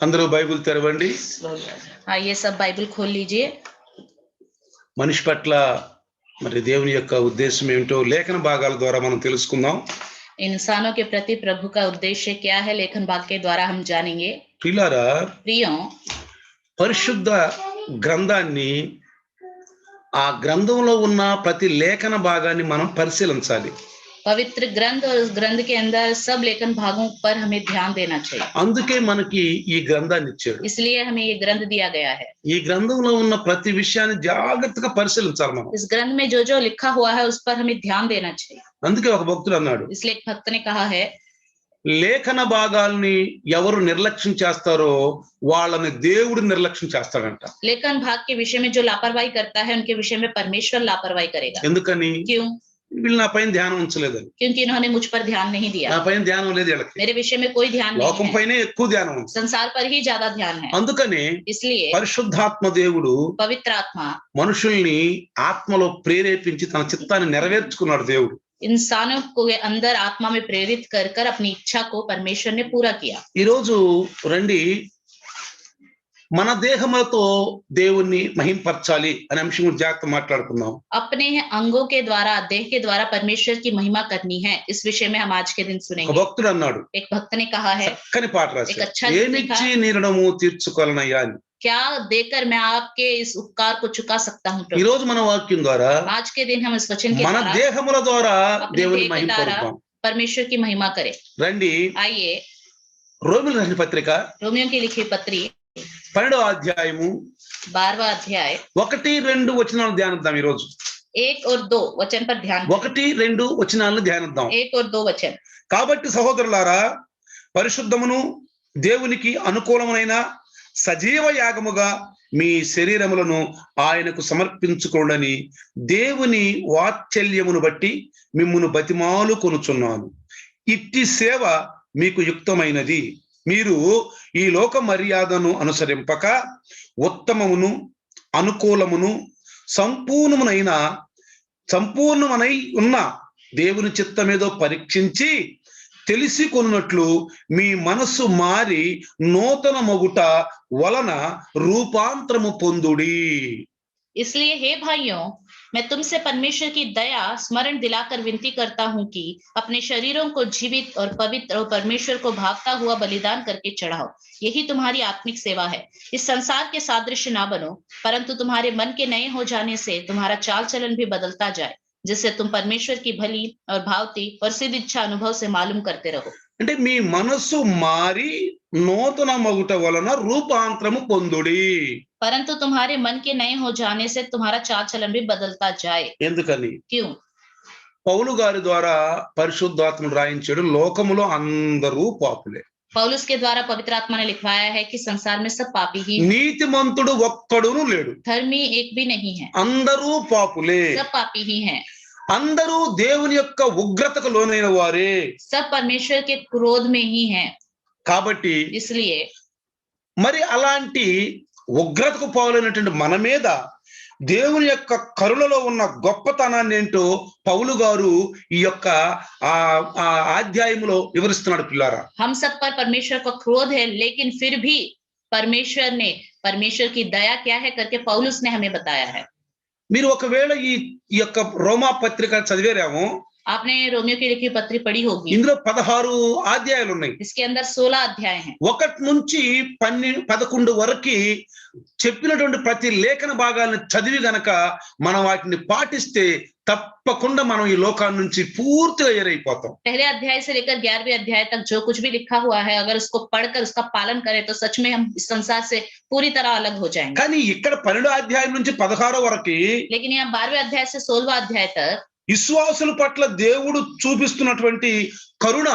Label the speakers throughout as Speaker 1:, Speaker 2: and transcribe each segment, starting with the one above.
Speaker 1: అందరూ బైబిల్ తెరవండి.
Speaker 2: आइए सब बाइबल खोल लीजिए.
Speaker 1: మనిషి పట్ల మరి దేవుని యొక్క ఉద్దేశం ఏమిటో లేఖన భాగాల ద్వారా మనం తెలుసుకుందాం.
Speaker 2: इंसानों के प्रति प्रभु का उद्देश्य क्या है लेखन भाग के द्वारा हम जानेंगे.
Speaker 1: ప్రియులారా,
Speaker 2: प्रियो,
Speaker 1: పరిశుద్ధ గ్రంథాన్ని ఆ గ్రంథంలో ఉన్న ప్రతి లేఖన భాగాన్ని మనం పరిశీలించాలి.
Speaker 2: पवित्र ग्रंथ और उस ग्रंथ के अंदर सब लेखन भागों पर हमें ध्यान देना चाहिए.
Speaker 1: అందుకే మనకి ఈ గ్రంథాన్ని ఇచ్చాడు.
Speaker 2: इसलिए हमें ये ग्रंथ दिया गया है.
Speaker 1: ఈ గ్రంథంలో ఉన్న ప్రతి విషయాన్ని జాగ్రత్తగా పరిశీలించాలి మనం.
Speaker 2: इस ग्रंथ में जो जो लिखा हुआ है उस पर हमें ध्यान देना चाहिए.
Speaker 1: అందుకే ఒక భక్తుడు అన్నాడు,
Speaker 2: इसलिए एक भक्त ने कहा है,
Speaker 1: లేఖన భాగాల్ని ఎవరు నిర్లక్ష్యం చేస్తారో వాళ్ళని దేవుడు నిర్లక్ష్యం చేస్తాడంట.
Speaker 2: लेखन भाग के विषय में जो लापरवाही करता है उनके विषय में परमेश्वर लापरवाही करेगा.
Speaker 1: ఎందుకని?
Speaker 2: क्यों?
Speaker 1: వీళ్ళు నా పైన ధ్యానం ఉంచలేదని.
Speaker 2: क्योंकि इन्होंने मुझ पर ध्यान नहीं दिया.
Speaker 1: నా పైన ధ్యానం లేదు వీళ్ళకి.
Speaker 2: मेरे विषय में कोई ध्यान नहीं
Speaker 1: లోకం
Speaker 2: है.
Speaker 1: పైనే ఎక్కువ ధ్యానం ఉంది.
Speaker 2: संसार पर ही ज्यादा ध्यान है.
Speaker 1: అందుకని
Speaker 2: इसलिए
Speaker 1: పరిశుద్ధాత్మ దేవుడు
Speaker 2: पवित्र आत्मा
Speaker 1: మనుషుల్ని ఆత్మలో ప్రేరేపించి తన చిత్తాన్ని నెరవేర్చుకున్నాడు దేవుడు.
Speaker 2: इंसानों को अंदर आत्मा में प्रेरित कर कर अपनी इच्छा को परमेश्वर ने पूरा किया.
Speaker 1: ఈ రోజు రండి, మన దేహములతో దేవుణ్ణి మహింపరచాలి అనే అంశం గురించి జాగ్రత్త మాట్లాడుకుందాం.
Speaker 2: अपने अंगों के द्वारा, देह के द्वारा परमेश्वर की महिमा करनी है. इस विषय में हम आज के दिन
Speaker 1: ఒక
Speaker 2: सुनेंगे.
Speaker 1: భక్తుడు అన్నాడు,
Speaker 2: एक भक्त ने कहा है,
Speaker 1: చక్కని పాట
Speaker 2: एक
Speaker 1: రాశాడు,
Speaker 2: अच्छा गीत
Speaker 1: ఏమిచ్చి నీ రుణము తీర్చుకోవాలనయ్యా అని.
Speaker 2: क्या देकर मैं आपके इस उपकार को चुका सकता हूँ
Speaker 1: ఈ
Speaker 2: प्रभु.
Speaker 1: రోజు మన వాక్యం ద్వారా
Speaker 2: आज के दिन हम इस वचन के
Speaker 1: మన
Speaker 2: द्वारा
Speaker 1: దేహముల ద్వారా
Speaker 2: अपने
Speaker 1: దేవుని
Speaker 2: देह के द्वारा
Speaker 1: మహింపరుద్దాం.
Speaker 2: परमेश्वर की महिमा करें.
Speaker 1: రండి,
Speaker 2: आइए
Speaker 1: రోమిలకు రాసిన పత్రిక
Speaker 2: रोमियो की लिखी पत्री
Speaker 1: 12వ అధ్యాయము
Speaker 2: 12वां अध्याय
Speaker 1: 1-2 వచనాలు ధ్యానిద్దాం. ఈ రోజు
Speaker 2: 1 और 2 वचन पर ध्यान.
Speaker 1: 1-2 వచనాలను ధ్యానిద్దాం.
Speaker 2: 1 और 2 वचन.
Speaker 1: కాబట్టి సహోదరులారా, పరిశుద్ధమును దేవునికి అనుకూలమైన సజీవ యాగముగా మీ శరీరములను ఆయనకు సమర్పించుకోండని దేవుని వాత్సల్యమును బట్టి మిమ్మును బతిమాలు కొనుచున్నాను. ఇట్టి సేవ మీకు యుక్తమైనది. మీరు ఈ లోక మర్యాదను అనుసరింపక ఉత్తమమును అనుకూలమును సంపూర్ణమనై ఉన్న దేవుని చిత్తమేదో పరీక్షించి తెలిసి కొనున్నట్లు మీ మనస్సు మారి నూతన మొగుట వలన రూపాంతరము పొందుడి.
Speaker 2: इसलिए हे भाइयों, मैं तुमसे परमेश्वर की दया स्मरण दिलाकर विनती करता हूँ कि अपने शरीरों को जीवित और पवित्र और परमेश्वर को भावता हुआ बलिदान करके चढ़ाओ. यही तुम्हारी आत्मिक सेवा है. इस संसार के सादृश्य ना बनो, परंतु तुम्हारे मन के नए हो जाने से तुम्हारा चाल चलन भी बदलता जाए, जिससे तुम परमेश्वर की भली और भावती और सिद्ध इच्छा अनुभव से मालूम करते रहो.
Speaker 1: అంటే మీ మనస్సు మారి నూతన మొగుట వలన రూపాంతరము పొందుడి.
Speaker 2: परंतु तुम्हारे मन के नए हो जाने से तुम्हारा चाल चलन भी बदलता जाए.
Speaker 1: ఎందుకని?
Speaker 2: क्यों?
Speaker 1: పౌలు గారి ద్వారా పరిశుద్ధాత్మను రాయించాడు, లోకములో అందరూ పాపులే.
Speaker 2: पौलुस के द्वारा पवित्र आत्मा ने लिखवाया है कि संसार में सब पापी ही हैं.
Speaker 1: నీతిమంతుడు ఒక్కడును లేడు.
Speaker 2: धर्मी एक भी नहीं है.
Speaker 1: అందరూ పాపులే.
Speaker 2: सब पापी ही हैं.
Speaker 1: అందరూ దేవుని యొక్క ఉగ్రతకు లోనైన వారే.
Speaker 2: सब परमेश्वर के क्रोध में ही हैं.
Speaker 1: కాబట్టి
Speaker 2: इसलिए
Speaker 1: మరి అలాంటి ఉగ్రతకు పాలైనటువంటి మన మీద దేవుని యొక్క కరుణలో ఉన్న గొప్పతనాన్ని ఏంటో పౌలు గారు ఈ యొక్క అధ్యాయములో వివరిస్తున్నాడు. పిల్లారా,
Speaker 2: हम सब पर परमेश्वर का क्रोध है, लेकिन फिर भी परमेश्वर की दया क्या है करके पौलुस ने हमें बताया है.
Speaker 1: మీరు ఒకవేళ ఈ యొక్క రోమా పత్రిక చదివేరేమో,
Speaker 2: आपने रोमियो की लिखी पत्री पढ़ी होगी.
Speaker 1: ఇందులో 16 అధ్యాయాలు ఉన్నాయి.
Speaker 2: इसके अंदर 16 अध्याय हैं.
Speaker 1: 1 నుంచి 11 వరకు చెప్పినటువంటి ప్రతి లేఖన భాగాలను చదివి గనక మనం వాటిని పాటిస్తే తప్పకుండా మనం ఈ లోకాన్ని నుంచి పూర్తిగా ఏరైపోతాం.
Speaker 2: पहले अध्याय से लेकर 11वें अध्याय तक जो कुछ भी लिखा हुआ है, अगर उसको पढ़कर उसका पालन करें तो सच में हम इस संसार से पूरी तरह अलग हो जाएंगे.
Speaker 1: కానీ ఇక్కడ 12వ అధ్యాయం నుంచి 16 వరకు,
Speaker 2: लेकिन यहाँ 12वें अध्याय से 16वां अध्याय तक
Speaker 1: విశ్వాసుల పట్ల దేవుడు చూపిస్తున్నటువంటి కరుణ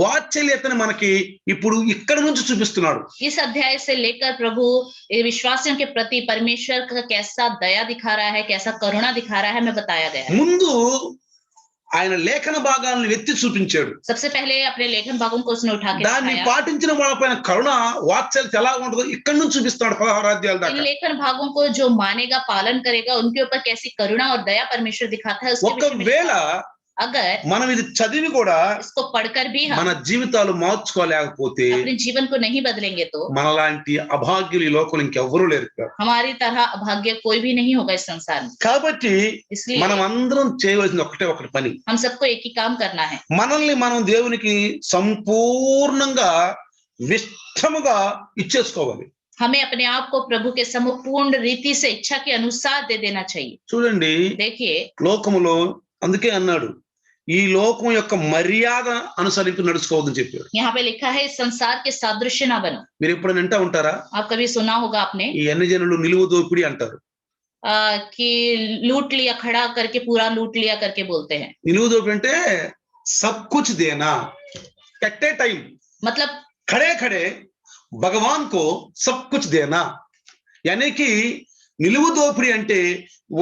Speaker 1: వాత్సల్యతను మనకి ఇప్పుడు ఇక్కడ నుంచి చూపిస్తున్నాడు.
Speaker 2: इस अध्याय से लेकर प्रभु विश्वासियों के प्रति परमेश्वर का कैसा दया दिखा रहा है, कैसा करुणा दिखा रहा है, हमें बताया गया है.
Speaker 1: ముందు ఆయన లేఖన భాగాలను ఎత్తి చూపించాడు.
Speaker 2: सबसे पहले अपने लेखन भागों को उसने उठा के
Speaker 1: దాన్ని
Speaker 2: दिखाया.
Speaker 1: పాటించిన వాళ్ళపైన కరుణ వాత్సల్యత ఎలా ఉంటుందో ఇక్కడ నుంచి చూపిస్తున్నాడు 16 అధ్యాయాల
Speaker 2: इन
Speaker 1: దాకా.
Speaker 2: लेखन भागों को जो मानेगा, पालन करेगा, उनके ऊपर कैसी करुणा और दया परमेश्वर दिखाता है उसके विषय में.
Speaker 1: ఒకవేళ
Speaker 2: अगर
Speaker 1: మనం ఇది చదివి కూడా
Speaker 2: इसको पढ़कर भी
Speaker 1: మన
Speaker 2: हम
Speaker 1: జీవితాలు మార్చుకోలేకపోతే
Speaker 2: अपने जीवन को नहीं बदलेंगे तो
Speaker 1: మనలాంటి అభాగ్యులు ఈ లోకంలో ఇంకెవ్వరూ లేరు.
Speaker 2: हमारी तरह अभाग्य कोई भी नहीं होगा इस संसार में.
Speaker 1: కాబట్టి
Speaker 2: इसलिए
Speaker 1: మనం అందరం చేయవలసిన ఒకటి పని,
Speaker 2: हम सबको एक ही काम करना है.
Speaker 1: మనల్ని మనం దేవునికి సంపూర్ణంగా విష్టముగా ఇచ్చేసుకోవాలి.
Speaker 2: हमें अपने आप को प्रभु के संपूर्ण रीति से इच्छा के अनुसार दे देना चाहिए.
Speaker 1: చూడండి,
Speaker 2: देखिए
Speaker 1: లోకములో అందుకే అన్నాడు, ఈ లోకం యొక్క మర్యాద అనుసరించి నడుచుకోవద్దని చెప్పారు.
Speaker 2: यहाँ पे लिखा है इस संसार के सादृश्य ना बनो.
Speaker 1: మీరు ఎప్పుడైనా వింటా ఉంటారా,
Speaker 2: आप कभी सुना होगा आपने
Speaker 1: ఈ అన్ని జనులు నిలువు దోపిడి అంటారు.
Speaker 2: कि लूट लिया, खड़ा करके पूरा लूट लिया करके बोलते हैं.
Speaker 1: నిలువు దోపిడి అంటే sub Kuch Dena at a time,
Speaker 2: मतलब
Speaker 1: खड़े खड़े भगवान को सब कुछ देना. यानी कि నిలువు దోపిడి అంటే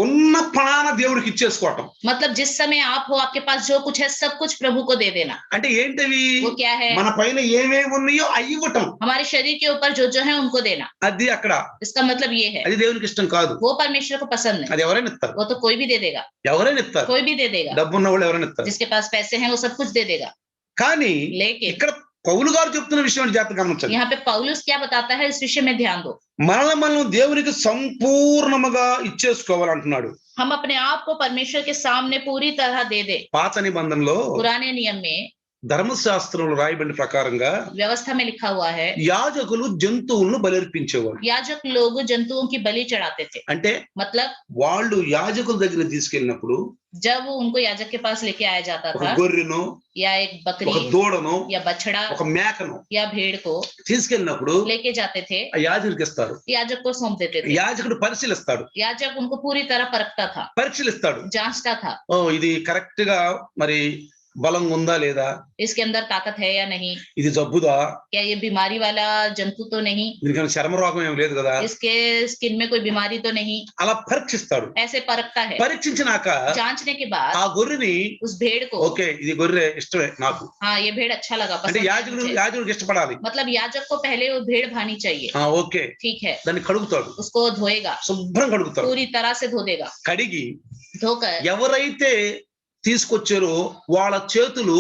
Speaker 1: ఉన్న ప్రాణ దేవుడికి ఇచ్చేసుకోవటం.
Speaker 2: मतलब जिस समय आप हो, आपके पास जो कुछ है सब कुछ प्रभु को दे देना.
Speaker 1: అంటే ఏంటవి,
Speaker 2: वो क्या है?
Speaker 1: మన పైన ఏమేమి ఉన్నాయో అవి ఇవ్వటం.
Speaker 2: हमारे शरीर के ऊपर जो है उनको देना.
Speaker 1: అది అక్కడ,
Speaker 2: इसका मतलब ये है
Speaker 1: అది దేవునికి ఇష్టం కాదు.
Speaker 2: वो परमेश्वर को पसंद नहीं.
Speaker 1: అది ఎవరైనా ఇస్తారు,
Speaker 2: वो तो कोई भी दे देगा,
Speaker 1: ఎవరైనా ఇస్తారు.
Speaker 2: कोई भी दे देगा.
Speaker 1: డబ్బున్న వాళ్ళు ఎవరైనా ఇస్తారు.
Speaker 2: जिसके पास पैसे हैं वो सब कुछ दे देगा.
Speaker 1: కానీ
Speaker 2: लेकिन
Speaker 1: ఇక్కడ పౌలు గారు చెప్తున్న విషయం జాగ్రత్తగా గమనించండి.
Speaker 2: यहाँ पे पौलुस क्या बताता है, इस विषय में ध्यान दो.
Speaker 1: మనల్ని మనం దేవునికి సంపూర్ణముగా ఇచ్చేసుకోవాలంటున్నాడు.
Speaker 2: हम अपने आप को परमेश्वर के सामने पूरी तरह दे दे.
Speaker 1: పాత నిబంధనలో
Speaker 2: पुराने नियम में
Speaker 1: ధర్మశాస్త్రంలో రాయబడిన ప్రకారంగా
Speaker 2: व्यवस्था में लिखा हुआ है
Speaker 1: యాజకులు జంతువులను బలిర్పించేవారు.
Speaker 2: याजक लोग जंतुओं की बलि चढ़ाते थे.
Speaker 1: అంటే
Speaker 2: मतलब
Speaker 1: వాళ్ళు యాజకుల దగ్గర తీసుకెళ్ళినప్పుడు
Speaker 2: जब वो उनको याजक के पास लेके आया जाता
Speaker 1: ఒక
Speaker 2: था,
Speaker 1: గొర్రెను,
Speaker 2: या एक बकरी
Speaker 1: ఒక దూడను,
Speaker 2: या बछड़ा
Speaker 1: ఒక మేకను
Speaker 2: या भेड़ को
Speaker 1: తీసుకెళ్ళినప్పుడు
Speaker 2: लेके जाते थे,
Speaker 1: ఆ యాజకుడికి ఇస్తారు.
Speaker 2: याजक को सौंप देते थे.
Speaker 1: యాజకుడు పరిశీలిస్తాడు,
Speaker 2: याजक उनको पूरी तरह परखता था,
Speaker 1: పరిశీలిస్తాడు.
Speaker 2: जांचता था,
Speaker 1: ఓ ఇది కరెక్ట్ గా మరి బలంగా ఉందా లేదా,
Speaker 2: इसके अंदर ताकत है या नहीं,
Speaker 1: ఇది జబ్బుదా,
Speaker 2: क्या ये बीमारी वाला जंतु तो नहीं,
Speaker 1: దీనికి చర్మ రోగం ఏం లేదు కదా,
Speaker 2: इसके स्किन में कोई बीमारी तो नहीं.
Speaker 1: అలా పరీక్షిస్తాడు.
Speaker 2: ऐसे परखता है.
Speaker 1: పరీక్షించినాక
Speaker 2: जांचने के बाद
Speaker 1: ఆ గొర్రెని,
Speaker 2: उस भेड़ को,
Speaker 1: ఓకే ఇది గొర్రె ఇష్టమే నాకు
Speaker 2: हाँ ये भेड़ अच्छा लगा,
Speaker 1: అంటే
Speaker 2: पसंद है
Speaker 1: యాజకుడు
Speaker 2: मुझे.
Speaker 1: యాజకుడికి ఇష్టపడాలి.
Speaker 2: मतलब याजक को पहले वो भेड़ भानी चाहिए.
Speaker 1: ఓకే
Speaker 2: ठीक है,
Speaker 1: దాన్ని కడుగుతాడు,
Speaker 2: उसको धोएगा,
Speaker 1: శుభ్రం కడుగుతాడు.
Speaker 2: पूरी तरह से धो देगा.
Speaker 1: కడిగి
Speaker 2: धोकर
Speaker 1: ఎవరైతే తీసుకొచ్చారో వాళ్ళ చేతులు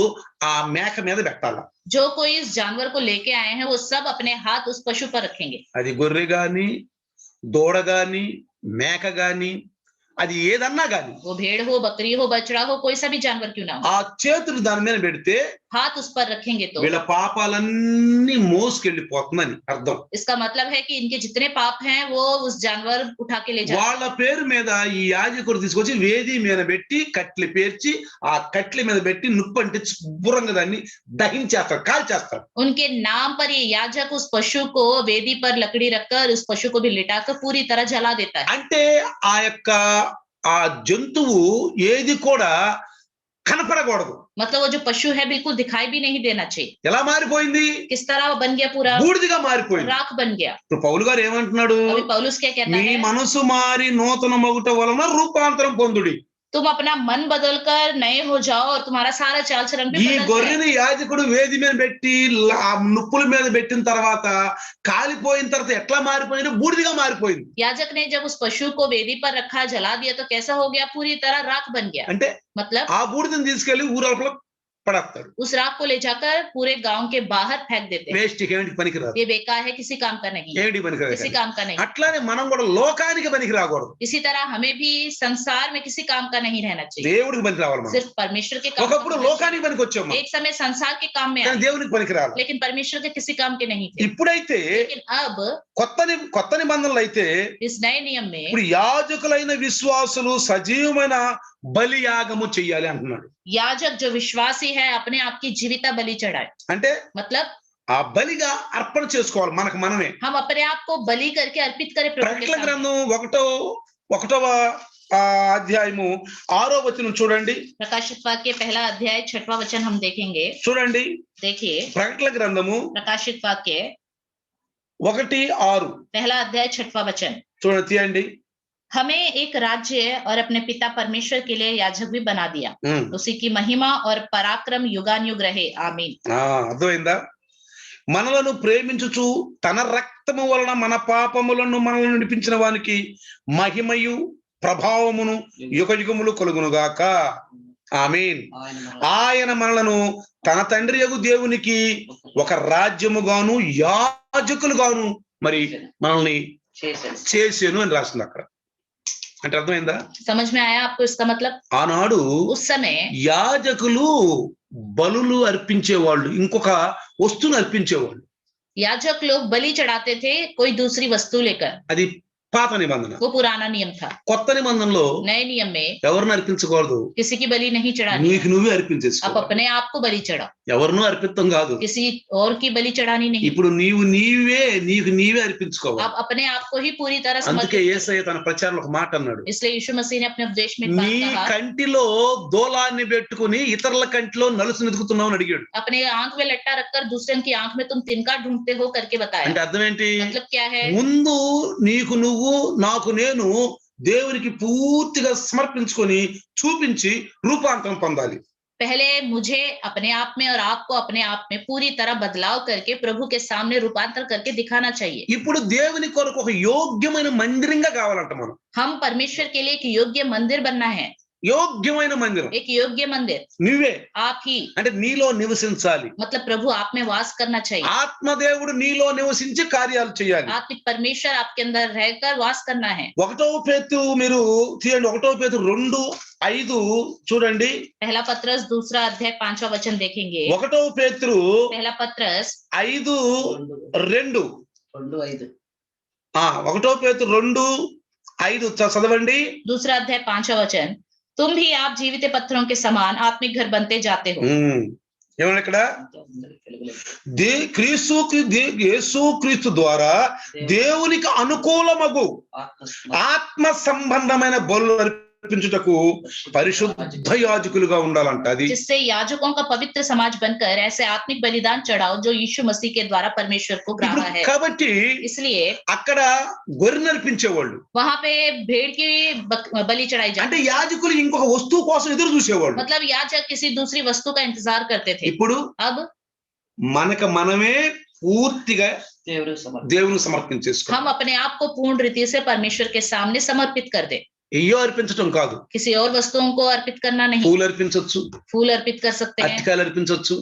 Speaker 1: ఆ మేక మీద పెట్టాలి.
Speaker 2: जो कोई इस जानवर को लेके आए हैं वो सब अपने हाथ उस पशु पर रखेंगे.
Speaker 1: అది గొర్రె గాని, దూడ గాని, మేక గాని, అది ఏదన్నా గాని
Speaker 2: वो भेड़ हो, बकरी हो, बछड़ा हो, कोई सा भी जानवर क्यों ना हो,
Speaker 1: ఆ చేతులు దాని మీద పెడితే
Speaker 2: हाथ उस पर रखेंगे तो
Speaker 1: వీళ్ళ పాపాలన్నీ మోసుకెళ్ళిపోతుందని అర్థం.
Speaker 2: इसका मतलब है कि इनके जितने पाप हैं वो उस जानवर उठा के ले जाए.
Speaker 1: వాళ్ళ పేరు మీద ఈ యాజకుడు తీసుకొచ్చి వేది మీద పెట్టి కట్లి పేర్చి ఆ కట్లి మీద పెట్టి నిప్పు అంటే శుభ్రంగా దాన్ని దహించేస్తాడు, కాల్చేస్తాడు.
Speaker 2: उनके नाम पर ये याजक उस पशु को वेदी पर लकड़ी रखकर उस पशु को भी लिटाकर पूरी तरह जला देता है.
Speaker 1: అంటే ఆ యొక్క ఆ జంతువు ఏది కూడా కనపడకూడదు.
Speaker 2: मतलब वो जो पशु है बिल्कुल दिखाई भी नहीं देना चाहिए.
Speaker 1: ఎలా మారిపోయింది,
Speaker 2: किस तरह वो बन गया, पूरा
Speaker 1: బూడిదిగా మారిపోయింది.
Speaker 2: राख बन गया.
Speaker 1: ఇప్పుడు పౌలు గారు ఏమంటున్నాడు,
Speaker 2: अभी पौलुस क्या कहता
Speaker 1: మీ
Speaker 2: है,
Speaker 1: మనసు మారి నూతన మగుట వలన రూపాంతరం పొందుడి.
Speaker 2: तुम अपना मन बदलकर नए हो जाओ और तुम्हारा सारा चाल चलन भी
Speaker 1: ఈ
Speaker 2: बदल जाए.
Speaker 1: గొర్రెని యాజకుడు వేది మీద పెట్టి ఆ నుప్పుల మీద పెట్టిన తర్వాత కాలిపోయిన తర్వాత ఎట్లా మారిపోయింది, బూడిదిగా మారిపోయింది.
Speaker 2: याजक ने जब उस पशु को वेदी पर रखा, जला दिया तो कैसा हो गया, पूरी तरह राख बन गया.
Speaker 1: అంటే
Speaker 2: मतलब
Speaker 1: ఆ బూడిదని తీసుకెళ్లి ఊరల్పలో పడేస్తాడు.
Speaker 2: उस राख को ले जाकर पूरे गांव के बाहर फेंक देते हैं.
Speaker 1: వేస్ట్ ఏమిటి పనికిరాదు,
Speaker 2: ये बेकार है, किसी काम का नहीं,
Speaker 1: ఏమిటి పనికిరాదు.
Speaker 2: किसी काम का नहीं.
Speaker 1: అట్లానే మనం కూడా లోకానికి పనికి రాకూడదు,
Speaker 2: इसी तरह हमें भी संसार में किसी काम का नहीं रहना चाहिए.
Speaker 1: దేవుడికి పనికి రావాలి. మనం
Speaker 2: सिर्फ परमेश्वर के काम का
Speaker 1: ఒకప్పుడు
Speaker 2: होना चाहिए.
Speaker 1: లోకానికి పనికి వచ్చాము,
Speaker 2: एक समय संसार के काम में
Speaker 1: కానీ
Speaker 2: आए,
Speaker 1: దేవునికి పనికి రాలి.
Speaker 2: लेकिन परमेश्वर के किसी काम के नहीं थे.
Speaker 1: ఇప్పుడైతే
Speaker 2: लेकिन अब
Speaker 1: కొత్త నిబంధనలు అయితే
Speaker 2: इस नए नियम में
Speaker 1: ఇప్పుడు యాజకులైన విశ్వాసులు సజీవమైన బలియాగము చెయ్యాలి అంటున్నాడు.
Speaker 2: याजक जो विश्वासी है अपने आप की जीविता बलि चढ़ाए.
Speaker 1: అంటే
Speaker 2: मतलब
Speaker 1: ఆ బలిగా అర్పణ చేసుకోవాలి మనకు మనమే.
Speaker 2: हम अपने आप को बलि करके अर्पित करें प्रभु के
Speaker 1: ప్రకటన
Speaker 2: सामने.
Speaker 1: గ్రంథం ఒకటవ అధ్యాయము 6వ వచనం చూడండి.
Speaker 2: प्रकाशित वाक्य पहला अध्याय 6वां वचन हम देखेंगे.
Speaker 1: చూడండి,
Speaker 2: देखिए
Speaker 1: ప్రకటన గ్రంథము
Speaker 2: प्रकाशित वाक्य
Speaker 1: 1:6
Speaker 2: पहला अध्याय 6वां वचन.
Speaker 1: చూడండి, తీయండి.
Speaker 2: हमें एक राज्य और अपने पिता परमेश्वर के लिए याजक भी बना दिया. उसी की महिमा और पराक्रम युगानुयुग रहे. आमीन.
Speaker 1: అర్థమైందా, మనలను ప్రేమించుచు తన రక్తము వలన మన పాపములను మనల్ని నడిపించిన వానికి మహిమయు ప్రభావమును యుగయుగములు కలుగునుగాక. ఆమేన్. ఆయన మనలను తన తండ్రి యగు దేవునికి ఒక రాజ్యముగాను యాజకులుగాను మరి మనల్ని చేసేను అని రాసింది అక్కడ. అంటే అర్థమైందా?
Speaker 2: समझ में आया आपको इसका मतलब?
Speaker 1: ఆనాడు
Speaker 2: उस समय
Speaker 1: యాజకులు బలులు అర్పించేవాళ్ళు, ఇంకొక వస్తువును అర్పించేవాళ్ళు.
Speaker 2: याजक लोग बलि चढ़ाते थे कोई दूसरी वस्तु लेकर,
Speaker 1: అది పాత నిబంధన.
Speaker 2: वो पुराना नियम था।
Speaker 1: కొత్త నిబంధనలో
Speaker 2: नए नियम में
Speaker 1: ఎవరిని అర్పించకూడదు,
Speaker 2: किसी की बलि नहीं चढ़ानी,
Speaker 1: నీకు నువ్వే
Speaker 2: आप
Speaker 1: అర్పించేసుకో.
Speaker 2: अपने आप को बलि चढ़ाओ,
Speaker 1: ఎవరినూ అర్పితం కాదు.
Speaker 2: किसी और की बलि चढ़ानी नहीं,
Speaker 1: ఇప్పుడు నీకు నీవే అర్పించుకోవాలి.
Speaker 2: आप अपने आप को ही पूरी तरह
Speaker 1: అందుకే
Speaker 2: समर्पित।
Speaker 1: యేసయ్య తన ప్రచారంలో ఒక మాట అన్నాడు,
Speaker 2: इसलिए यीशु मसीह ने अपने उपदेश में एक बात
Speaker 1: నీ
Speaker 2: कहा,
Speaker 1: కంటిలో దూలాన్ని పెట్టుకుని ఇతరుల కంటిలో నలుసు వెతుకుతున్నావు అని అడిగాడు.
Speaker 2: अपने आंख में लट्टा रखकर दूसरे की आंख में तुम तिनका ढूंढते हो करके बताया।
Speaker 1: అంటే అర్థం ఏంటి?
Speaker 2: मतलब क्या है?
Speaker 1: ముందు నీకు నువ్వు నాకు నేను దేవునికి పూర్తిగా సమర్పించుకొని చూపించి రూపాంతరం పొందాలి.
Speaker 2: पहले मुझे अपने आप में और आपको अपने आप में पूरी तरह बदलाव करके प्रभु के सामने रूपांतर करके दिखाना चाहिए।
Speaker 1: ఇప్పుడు దేవుని కొరకు ఒక యోగ్యమైన మందిరంగా కావాలంట మనం.
Speaker 2: हम परमेश्वर के लिए एक योग्य मंदिर बनना है,
Speaker 1: యోగ్యమైన మందిరం
Speaker 2: एक योग्य मंदिर
Speaker 1: నువ్వే.
Speaker 2: आप ही,
Speaker 1: అంటే నీలో నివసించాలి.
Speaker 2: मतलब प्रभु आप में वास करना चाहिए,
Speaker 1: ఆత్మదేవుడు నీలో నివసించి కార్యాలు చేయాలి.
Speaker 2: आत्मिक परमेश्वर आपके अंदर रहकर वास करना है।
Speaker 1: 1వ పేతురు మీరు తీయండి, 1వ పేతురు 2:5 చూడండి.
Speaker 2: पहला पत्रस 2 अध्याय 5वां वचन देखेंगे।
Speaker 1: 1వ పేతురు
Speaker 2: पहला पत्रस
Speaker 1: 5:2. 1వ పేతురు 2:5 చదవండి.
Speaker 2: 2 अध्याय 5वां वचन, तुम भी आप जीवित पत्थरों के समान आत्मिक घर बनते जाते हो।
Speaker 1: ఏమన్నా ఇక్కడ యేసు క్రీస్తు ద్వారా దేవునికి అనుకూలమగు ఆత్మ సంబంధమైన బలులు అర్పించుటకు పరిశుద్ధ యాజకులుగా ఉండాలంట. అది
Speaker 2: जिससे याजकों का पवित्र समाज बनकर ऐसे आत्मिक बलिदान चढ़ाओ जो यीशु मसीह के द्वारा परमेश्वर को ग्राह्य है।
Speaker 1: కాబట్టి
Speaker 2: इसलिए
Speaker 1: అక్కడ గొర్రె నర్పించేవాళ్ళు,
Speaker 2: वहां पे भेड़ की बलि चढ़ाई
Speaker 1: అంటే
Speaker 2: जाती,
Speaker 1: యాజకులు ఇంకొక వస్తువు కోసం ఎదురు చూసేవాళ్ళు.
Speaker 2: मतलब याजक किसी दूसरी वस्तु का इंतजार करते थे।
Speaker 1: ఇప్పుడు
Speaker 2: अब
Speaker 1: మనమే పూర్తిగా దేవునికి సమర్పించేసుకో.
Speaker 2: हम अपने आप को पूर्ण रीति से परमेश्वर के सामने समर्पित कर दे,
Speaker 1: ఎయ్యో అర్పించటం కాదు.
Speaker 2: किसी और वस्तुओं को अर्पित करना नहीं।
Speaker 1: పూలు అర్పించొచ్చు,
Speaker 2: फूल अर्पित कर सकते हैं,
Speaker 1: అరటికాయలు అర్పించొచ్చు,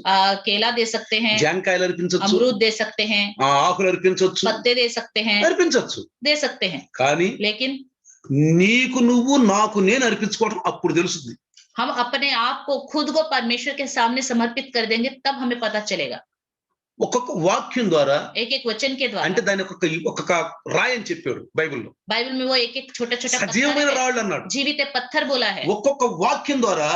Speaker 2: केला दे सकते हैं,
Speaker 1: జాంకాయలు అర్పించొచ్చు,
Speaker 2: अमरूद दे सकते हैं,
Speaker 1: ఆకులు అర్పించొచ్చు,
Speaker 2: पत्ते दे सकते हैं,
Speaker 1: అర్పించొచ్చు.
Speaker 2: दे सकते हैं,
Speaker 1: కానీ
Speaker 2: लेकिन
Speaker 1: నీకు నువ్వు నాకు నేను అర్పించుకోవడం అప్పుడు తెలుస్తుంది.
Speaker 2: हम अपने आप को खुद को परमेश्वर के सामने समर्पित कर देंगे, तब हमें पता चलेगा।
Speaker 1: ఒక్కొక్క వాక్యం ద్వారా,
Speaker 2: एक एक वचन के द्वारा,
Speaker 1: అంటే దాని ఒక్కొక్క రాయి అని చెప్పాడు బైబిల్లో.
Speaker 2: बाइबल में वो एक एक छोटा छोटा
Speaker 1: సజీవమైన రాళ్ళు అన్నాడు.
Speaker 2: जीवित पत्थर बोला है।
Speaker 1: ఒక్కొక్క వాక్యం ద్వారా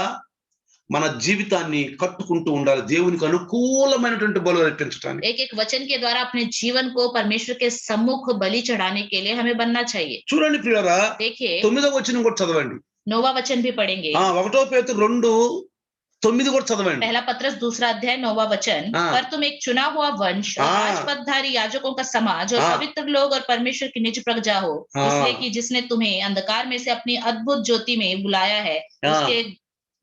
Speaker 1: మన జీవితాన్ని కట్టుకుంటూ ఉండాలి దేవునికి అనుకూలమైనటువంటి బలు అర్పించడానికి.
Speaker 2: एक एक वचन के द्वारा अपने जीवन को परमेश्वर के सम्मुख बलि चढ़ाने के लिए हमें बनना चाहिए।
Speaker 1: చూడండి ప్రియులారా,
Speaker 2: देखिए
Speaker 1: 9వ వచనం కూడా చదవండి.
Speaker 2: 9वां वचन भी पढ़ेंगे।
Speaker 1: 1వ పేతురు 2:9 కూడా చదవండి.
Speaker 2: पहला पत्रस 2 अध्याय 9वां वचन, पर तुम एक चुना हुआ वंश और राजपदधारी याजकों का समाज और पवित्र लोग और परमेश्वर की निज प्रजा हो, इसलिए कि जिसने तुम्हें अंधकार में से अपनी अद्भुत ज्योति में बुलाया है उसके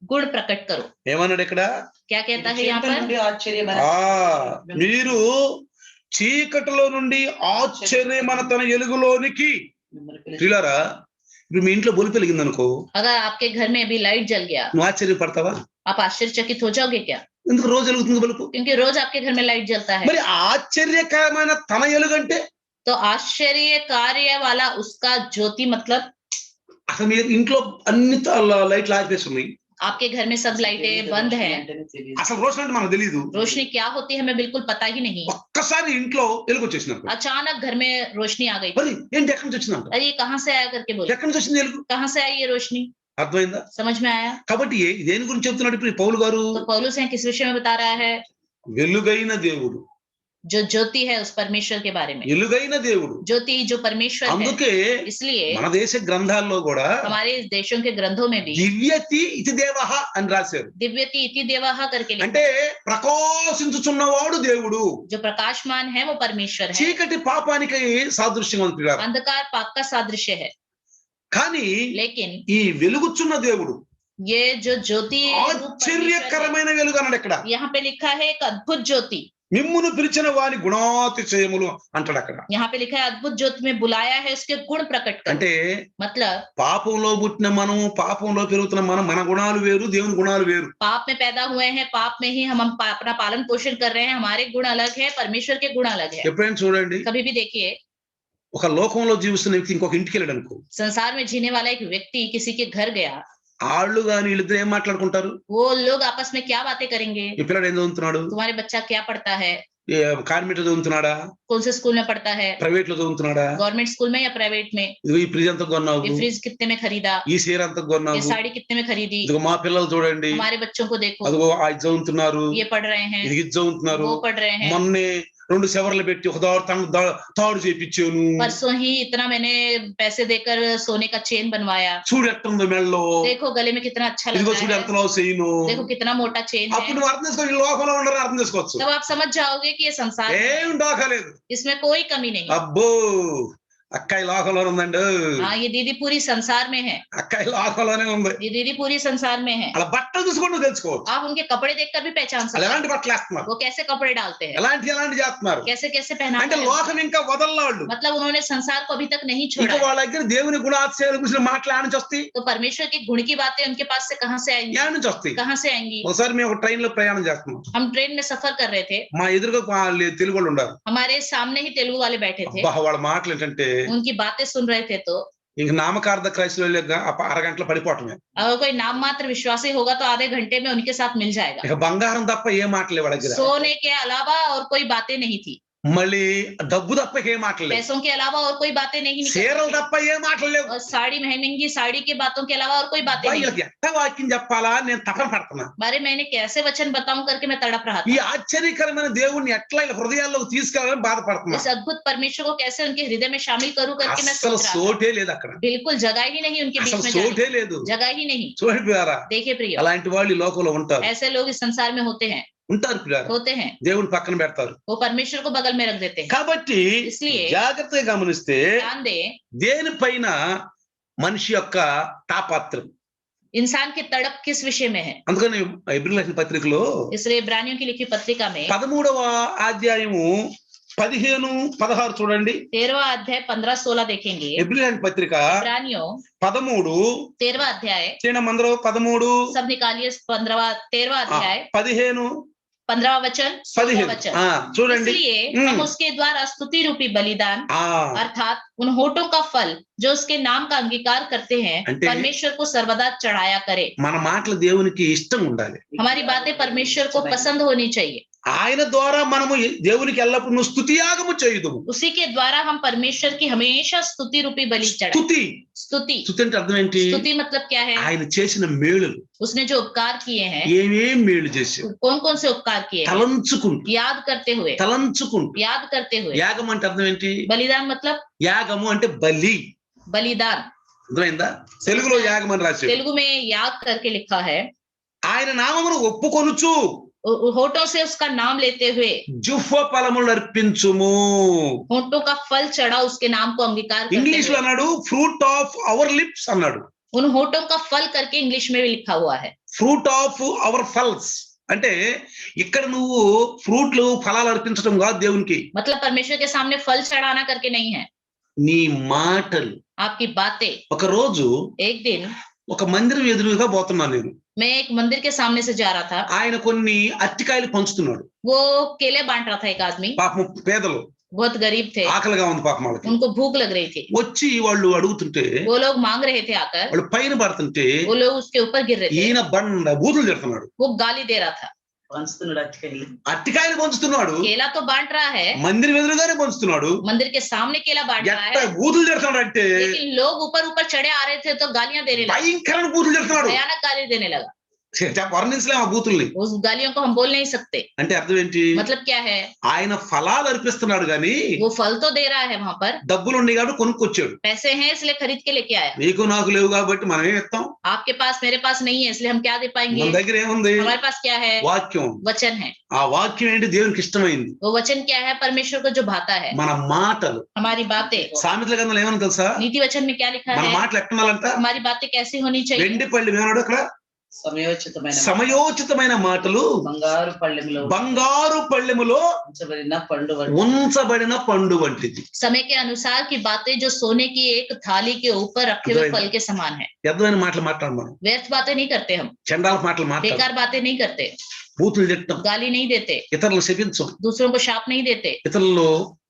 Speaker 2: गुण प्रकट करो।
Speaker 1: ఏమన్నాడు ఇక్కడ?
Speaker 2: क्या कहता है यहाँ पर?
Speaker 1: మీరు చీకటిలో నుండి ఆశ్చర్యమైన తన వెలుగులోనికి. ప్రియులారా, ఇప్పుడు మీ ఇంట్లో బొలి వెలిగింది అనుకో,
Speaker 2: अगर आपके घर में अभी लाइट जल गया,
Speaker 1: నువ్వు ఆశ్చర్యపడతావా?
Speaker 2: आप आश्चर्यचकित हो जाओगे क्या?
Speaker 1: ఎందుకు రోజు వెలుగుతుంది బలుపు?
Speaker 2: क्योंकि रोज आपके घर में लाइट जलता है।
Speaker 1: మరి ఆశ్చర్యకరమైన తన వెలుగంటే
Speaker 2: तो आश्चर्य कार्य वाला उसका ज्योति मतलब,
Speaker 1: అసలు మీరు ఇంట్లో అన్ని లైట్లు ఆపేసి ఉన్నాయి,
Speaker 2: आपके घर में सब लाइटें बंद हैं,
Speaker 1: అసలు రోషని అంటే మనకు తెలియదు.
Speaker 2: रोशनी क्या होती है हमें बिल्कुल पता ही नहीं।
Speaker 1: ఒక్కసారి ఇంట్లో వెలుగు వచ్చేసినప్పుడు
Speaker 2: अचानक घर में रोशनी आ गई,
Speaker 1: మరి ఏంటి ఎక్కడి నుంచి వచ్చిందంట?
Speaker 2: अरे ये कहाँ से आया करके बोले,
Speaker 1: ఎక్కడి నుంచి వచ్చింది వెలుగు?
Speaker 2: कहाँ से आई ये रोशनी?
Speaker 1: అర్థమైందా?
Speaker 2: समझ में आया?
Speaker 1: కాబట్టి దేని గురించి చెప్తున్నాడు ఇప్పుడు ఈ పౌలు గారు?
Speaker 2: तो पौलुस हैं किस विषय में बता रहा है?
Speaker 1: వెలుగైన దేవుడు,
Speaker 2: जो ज्योति है उस परमेश्वर के बारे में।
Speaker 1: వెలుగైన దేవుడు,
Speaker 2: ज्योति जो परमेश्वर है।
Speaker 1: అందుకే
Speaker 2: इसलिए
Speaker 1: మన దేశ గ్రంథాల్లో కూడా
Speaker 2: हमारे देशों के ग्रंथों में भी
Speaker 1: దివ్యతి ఇతి దేవః అని రాశారు.
Speaker 2: दिव्यति इति देवः करके लिखा
Speaker 1: అంటే ప్రకాశించుచున్నవాడు దేవుడు,
Speaker 2: है। जो प्रकाशमान है वो परमेश्वर है,
Speaker 1: చీకటి పాపానికి సాదృశ్యం అంటున్నారు.
Speaker 2: अंधकार पाप का सादृश्य है।
Speaker 1: కానీ
Speaker 2: लेकिन
Speaker 1: ఈ వెలుగుచున్న దేవుడు
Speaker 2: ये जो ज्योति
Speaker 1: ఆశ్చర్యకరమైన వెలుగు అన్నాడు. ఇక్కడ
Speaker 2: यहाँ पे लिखा है एक अद्भुत ज्योति,
Speaker 1: మిమ్మును పిలిచిన వాని గుణాతిశయములు అంటాడు అక్కడ.
Speaker 2: यहाँ पे लिखा है अद्भुत जो तुम्हें बुलाया है उसके गुण प्रकट करो।
Speaker 1: అంటే
Speaker 2: मतलब
Speaker 1: పాపంలో పుట్టిన మనం, పాపంలో పెరుగుతున్న మనం, మన గుణాలు వేరు, దేవుని గుణాలు వేరు.
Speaker 2: पाप में पैदा हुए हैं, पाप में ही हम अपना पालन पोषण कर रहे हैं, हमारे गुण अलग है, परमेश्वर के गुण अलग है।
Speaker 1: ఎప్పుడైనా చూడండి,
Speaker 2: कभी भी देखिए,
Speaker 1: ఒక లోకంలో జీవిస్తున్న వ్యక్తి ఇంకొక ఇంటికి వెళ్ళాడు అనుకో,
Speaker 2: संसार में जीने वाला एक व्यक्ति किसी के घर गया,
Speaker 1: ఆళ్ళు గాని వీళ్ళిద్దరు ఏం మాట్లాడుకుంటారు?
Speaker 2: वो लोग आपस में क्या बातें करेंगे?
Speaker 1: ఈ పిల్లాడు ఏం చదువుతున్నాడు?
Speaker 2: तुम्हारे बच्चा क्या पढ़ता है?
Speaker 1: కార్మిట్ చదువుతున్నాడా?
Speaker 2: कौन से स्कूल में पढ़ता है?
Speaker 1: ప్రైవేట్ లో చదువుతున్నాడా?
Speaker 2: गवर्नमेंट स्कूल में या प्राइवेट में?
Speaker 1: ఇదిగో ఈ ఫ్రిడ్జ్ ఎంత కొన్నావు?
Speaker 2: ये फ्रिज कितने में खरीदा?
Speaker 1: ఈ చీర ఎంత
Speaker 2: ये
Speaker 1: కొన్నావు?
Speaker 2: साड़ी कितने में खरीदी?
Speaker 1: ఇదిగో మా పిల్లలు చూడండి,
Speaker 2: हमारे बच्चों को देखो,
Speaker 1: అదిగో అది చదువుతున్నారు,
Speaker 2: ये पढ़ रहे हैं,
Speaker 1: ఇది చదువుతున్నారు.
Speaker 2: वो पढ़ रहे हैं,
Speaker 1: మొన్నే 2 సెవర్లు పెట్టి ఒక తాడు చేపించాను,
Speaker 2: परसों ही इतना मैंने पैसे देकर सोने का चेन बनवाया,
Speaker 1: చూడు ఎట్టుందో మెళ్ళలో,
Speaker 2: देखो गले में कितना अच्छा लग
Speaker 1: ఇదిగో
Speaker 2: रहा
Speaker 1: చూడు
Speaker 2: है,
Speaker 1: ఎంత లావు చేయను.
Speaker 2: देखो कितना मोटा चेन
Speaker 1: అప్పుడు
Speaker 2: है।
Speaker 1: నువ్వు అర్థం చేసుకో, ఈ లోకంలో ఉండరు అర్థం చేసుకోవచ్చు.
Speaker 2: तब आप समझ जाओगे कि ये संसार है,
Speaker 1: ఏం డోకలేదు.
Speaker 2: इसमें कोई कमी नहीं।
Speaker 1: అబ్బో అక్కాయి లోకంలో ఉందండి,
Speaker 2: हाँ, ये दीदी पूरी संसार में है,
Speaker 1: అక్కాయి లోకంలోనే ఉంది.
Speaker 2: ये दीदी पूरी संसार में है।
Speaker 1: అలా బట్టలు చూసుకొని నువ్వు తెలుసుకోవచ్చు,
Speaker 2: आप उनके कपड़े देखकर भी पहचान
Speaker 1: వాళ్ళు
Speaker 2: सकते
Speaker 1: ఎలాంటి
Speaker 2: हैं,
Speaker 1: బట్టలు వేస్తున్నారు,
Speaker 2: वो कैसे कपड़े डालते हैं,
Speaker 1: ఎలాంటి చేస్తున్నారు.
Speaker 2: कैसे कैसे
Speaker 1: అంటే
Speaker 2: पहनाते हैं।
Speaker 1: లోకం ఇంకా వదలవాళ్ళు.
Speaker 2: मतलब उन्होंने संसार को अभी तक नहीं
Speaker 1: ఇంకా
Speaker 2: छोड़ा है।
Speaker 1: వాళ్ళ దగ్గర దేవుని గుణాతిశయాల గురించి మాట్లాడి నుంచి వస్తాయి,
Speaker 2: तो परमेश्वर के गुण की बातें उनके पास से कहां से आएंगी?
Speaker 1: యాడ్ నుంచి వస్తాయి.
Speaker 2: कहां से आएंगी?
Speaker 1: ఒకసారి మేము ఒక ట్రైన్ లో ప్రయాణం చేస్తున్నాం,
Speaker 2: हम ट्रेन में सफर कर रहे थे,
Speaker 1: మా ఎదురుగా తెలుగు వాళ్ళు ఉన్నారు.
Speaker 2: हमारे सामने ही तेलुगु वाले बैठे थे,
Speaker 1: అబ్బా వాళ్ళ మాటలు ఏంటంటే
Speaker 2: उनकी बातें सुन रहे थे, तो
Speaker 1: ఇంక నామకార్థ క్రైస్తవులుగా అరగంటలో పడిపోవటమే.
Speaker 2: अगर कोई नाम मात्र विश्वासी होगा तो आधे घंटे में उनके साथ मिल जाएगा।
Speaker 1: ఇక బంగారం తప్ప ఏ మాటలే వాళ్ళ దగ్గర,
Speaker 2: सोने के अलावा और कोई बातें नहीं थी,
Speaker 1: మళ్ళీ డబ్బు తప్ప ఏ మాటలు లేవు,
Speaker 2: पैसों के अलावा और कोई बातें नहीं
Speaker 1: చీరలు
Speaker 2: निकलती,
Speaker 1: తప్ప ఏ మాటలు లేవు.
Speaker 2: और साड़ी महंगी साड़ी के बातों के अलावा और कोई बातें नहीं।
Speaker 1: వీళ్ళకి ఎంత వాక్యం చెప్పాలా నేను తపన పడుతున్నా.
Speaker 2: बारे मैंने कैसे वचन बताऊं करके मैं तड़प रहा
Speaker 1: ఈ
Speaker 2: था।
Speaker 1: ఆశ్చర్యకరమైన దేవుణ్ణి ఎట్లా ఇలా హృదయాల్లోకి తీసుకెళ్ళాలని బాధపడుతున్నా.
Speaker 2: इस अद्भुत परमेश्वर को कैसे उनके हृदय में शामिल करूं करके मैं
Speaker 1: అసలు
Speaker 2: सोच रहा था।
Speaker 1: సోటే లేదు అక్కడ,
Speaker 2: बिल्कुल जगह ही नहीं उनके बीच
Speaker 1: అసలు
Speaker 2: में जाने
Speaker 1: సోటే
Speaker 2: की,
Speaker 1: లేదు.
Speaker 2: जगह ही नहीं।
Speaker 1: చూడండి పిల్లారా,
Speaker 2: देखिए प्रिय,
Speaker 1: అలాంటి వాళ్ళు ఈ లోకంలో ఉంటారు,
Speaker 2: ऐसे लोग इस संसार में होते हैं,
Speaker 1: పిల్లారా,
Speaker 2: होते हैं,
Speaker 1: దేవుని పక్కన పెడతారు.
Speaker 2: वो परमेश्वर को बगल में रख देते हैं।
Speaker 1: కాబట్టి
Speaker 2: इसलिए
Speaker 1: జాగ్రత్తగా గమనిస్తే
Speaker 2: ध्यान दे,
Speaker 1: దేనిపైన మనిషి యొక్క తాపాత్రం.
Speaker 2: इंसान की तड़प किस विषय में है।
Speaker 1: అందుకని ఎబ్రిల్ రాసిన పత్రికలో
Speaker 2: इसलिए इब्रानियों की लिखी पत्रिका में
Speaker 1: 13వ అధ్యాయము 15-16 చూడండి.
Speaker 2: 13वां अध्याय 15-16 देखेंगे।
Speaker 1: ఎబ్రిల్ రాసిన పత్రిక
Speaker 2: इब्रानियों
Speaker 1: 13
Speaker 2: 13वां अध्याय,
Speaker 1: మందరూ 13
Speaker 2: सब निकालिए 13वां अध्याय
Speaker 1: 15
Speaker 2: 15वां वचन 16वां वचन।
Speaker 1: చూడండి.
Speaker 2: इसलिए हम उसके द्वारा स्तुति रूपी बलिदान
Speaker 1: ఆ
Speaker 2: अर्थात उन होठों का फल जो उसके नाम का अंगीकार करते हैं
Speaker 1: अंटे-
Speaker 2: परमेश्वर को सर्वदा चढ़ाया करे।
Speaker 1: మన మాటలు దేవునికి ఇష్టం ఉండాలి.
Speaker 2: हमारी बातें परमेश्वर को पसंद होनी चाहिए।
Speaker 1: ఆయన ద్వారా మనము దేవునికి ఎల్లప్పుడూ స్తుతియాగము చేయుదుము.
Speaker 2: उसी के द्वारा हम परमेश्वर की हमेशा स्तुति रूपी बलि चढ़ाएं।
Speaker 1: స్తుతి
Speaker 2: स्तुति,
Speaker 1: స్తుతి అంటే అర్థం ఏంటి?
Speaker 2: स्तुति मतलब क्या है?
Speaker 1: ఆయన చేసిన మేలులు,
Speaker 2: उसने जो उपकार किए हैं,
Speaker 1: ఏమేం మేలు చేశాడు
Speaker 2: कौन कौन से उपकार किए हैं,
Speaker 1: తలంచుకుంటూ
Speaker 2: याद करते हुए, याद करते हुए।
Speaker 1: యాగం అంటే అర్థం ఏంటి?
Speaker 2: बलिदान मतलब
Speaker 1: యాగము అంటే బలి.
Speaker 2: बलिदान,
Speaker 1: అర్థమైందా? తెలుగులో యాగం అని రాశాడు.
Speaker 2: तेलुगु में याग करके लिखा है।
Speaker 1: ఆయన నామమును ఒప్పుకొనుచు
Speaker 2: होठों से उसका नाम लेते हुए
Speaker 1: జుహ్వ ఫలములు అర్పించుము.
Speaker 2: होठों का फल चढ़ा उसके नाम को अंगीकार करते
Speaker 1: ఇంగ్లీష్ లో
Speaker 2: हुए।
Speaker 1: అన్నాడు ఫ్రూట్ ఆఫ్ అవర్ లిప్స్ అన్నాడు.
Speaker 2: उन होठों का फल करके इंग्लिश में भी लिखा हुआ है।
Speaker 1: ఫ్రూట్ ఆఫ్ అవర్ ఫల్స్ అంటే ఇక్కడ నువ్వు ఫ్రూట్లు ఫలాలు అర్పించడం కాదు దేవునికి,
Speaker 2: मतलब परमेश्वर के सामने फल चढ़ाना करके नहीं है,
Speaker 1: నీ మాటలు.
Speaker 2: आपकी बातें।
Speaker 1: ఒక రోజు
Speaker 2: एक दिन
Speaker 1: ఒక మందిరం ఎదురుగా పోతున్నాను నేను,
Speaker 2: मैं एक मंदिर के सामने से जा रहा था,
Speaker 1: ఆయన కొన్ని అరటికాయలు పంచుతున్నాడు.
Speaker 2: वो केले बांट रहा था एक आदमी,
Speaker 1: పాపం పేదలు,
Speaker 2: बहुत गरीब थे,
Speaker 1: ఆకలిగా ఉంది పాపం వాళ్ళకి.
Speaker 2: उनको भूख लग रही थी।
Speaker 1: వచ్చి వాళ్ళు అడుగుతుంటే,
Speaker 2: वो लोग मांग रहे थे आकर,
Speaker 1: వాళ్ళు పైన పడుతుంటే
Speaker 2: वो लोग उसके ऊपर गिर रहे थे,
Speaker 1: ఈయన బండ బూతులు తిడుతున్నాడు.
Speaker 2: वो गाली दे रहा था।
Speaker 1: అరటికాయలు పంచుతున్నాడు,
Speaker 2: केला तो बांट रहा है,
Speaker 1: మందిరం ఎదురుగానే పంచుతున్నాడు,
Speaker 2: मंदिर के सामने केला बांट रहा
Speaker 1: ఎట్ట
Speaker 2: है,
Speaker 1: బూతులు తిడుతున్నాడు అంటే
Speaker 2: लेकिन लोग ऊपर ऊपर चढ़े आ रहे थे तो गालियां देने लगे,
Speaker 1: భయంకరమైన బూతులు తిడుతున్నాడు.
Speaker 2: भयानक गाली देने लगा।
Speaker 1: వర్ణించలేము ఆ బూతుల్ని.
Speaker 2: उस गालियों को हम बोल नहीं सकते।
Speaker 1: అంటే అర్థం ఏంటి?
Speaker 2: मतलब क्या है?
Speaker 1: ఆయన ఫలాలు అర్పిస్తున్నాడు గాని
Speaker 2: वो फल तो दे रहा है वहां पर,
Speaker 1: డబ్బులు ఉన్నాయి కాబట్టి కొనుక్కొచ్చాడు.
Speaker 2: पैसे हैं इसलिए खरीद के लेके आया।
Speaker 1: నీకు నాకు లేవు కాబట్టి మనం ఏం ఇస్తాం?
Speaker 2: आपके पास मेरे पास नहीं है इसलिए हम क्या दे पाएंगे?
Speaker 1: మన దగ్గర ఏముంది?
Speaker 2: हमारे पास क्या है?
Speaker 1: వాక్యం.
Speaker 2: वचन है।
Speaker 1: ఆ వాక్యం ఏంటి? దేవునికి ఇష్టమైంది.
Speaker 2: वो वचन क्या है? परमेश्वर को जो भाता है।
Speaker 1: మన మాటలు.
Speaker 2: हमारी बातें।
Speaker 1: సామెతల గ్రంథంలో ఏమని తెలుసా?
Speaker 2: नीति वचन में क्या लिखा
Speaker 1: మన
Speaker 2: है?
Speaker 1: మాటలు ఎట్టుండాలంట?
Speaker 2: हमारी बातें कैसी होनी चाहिए?
Speaker 1: వెండి పళ్ళు ఏమన్నాడు అక్కడ? సమయోచితమైన మాటలు బంగారు పళ్ళెములో ఉంచబడిన పండు వంటిది.
Speaker 2: समय के अनुसार की बातें जो सोने की एक थाली के ऊपर रखे हुए फल के समान है.
Speaker 1: వ్యర్థమైన మాటలు మాట్లాడం మనం,
Speaker 2: व्यर्थ बातें नहीं करते हम,
Speaker 1: చండాల మాటలు మాట్లాడం,
Speaker 2: बेकार बातें नहीं करते,
Speaker 1: బూతులు తిట్టం,
Speaker 2: गाली नहीं देते,
Speaker 1: ఇతరులను శపించం,
Speaker 2: दूसरों को शाप नहीं देते,
Speaker 1: ఇతరులు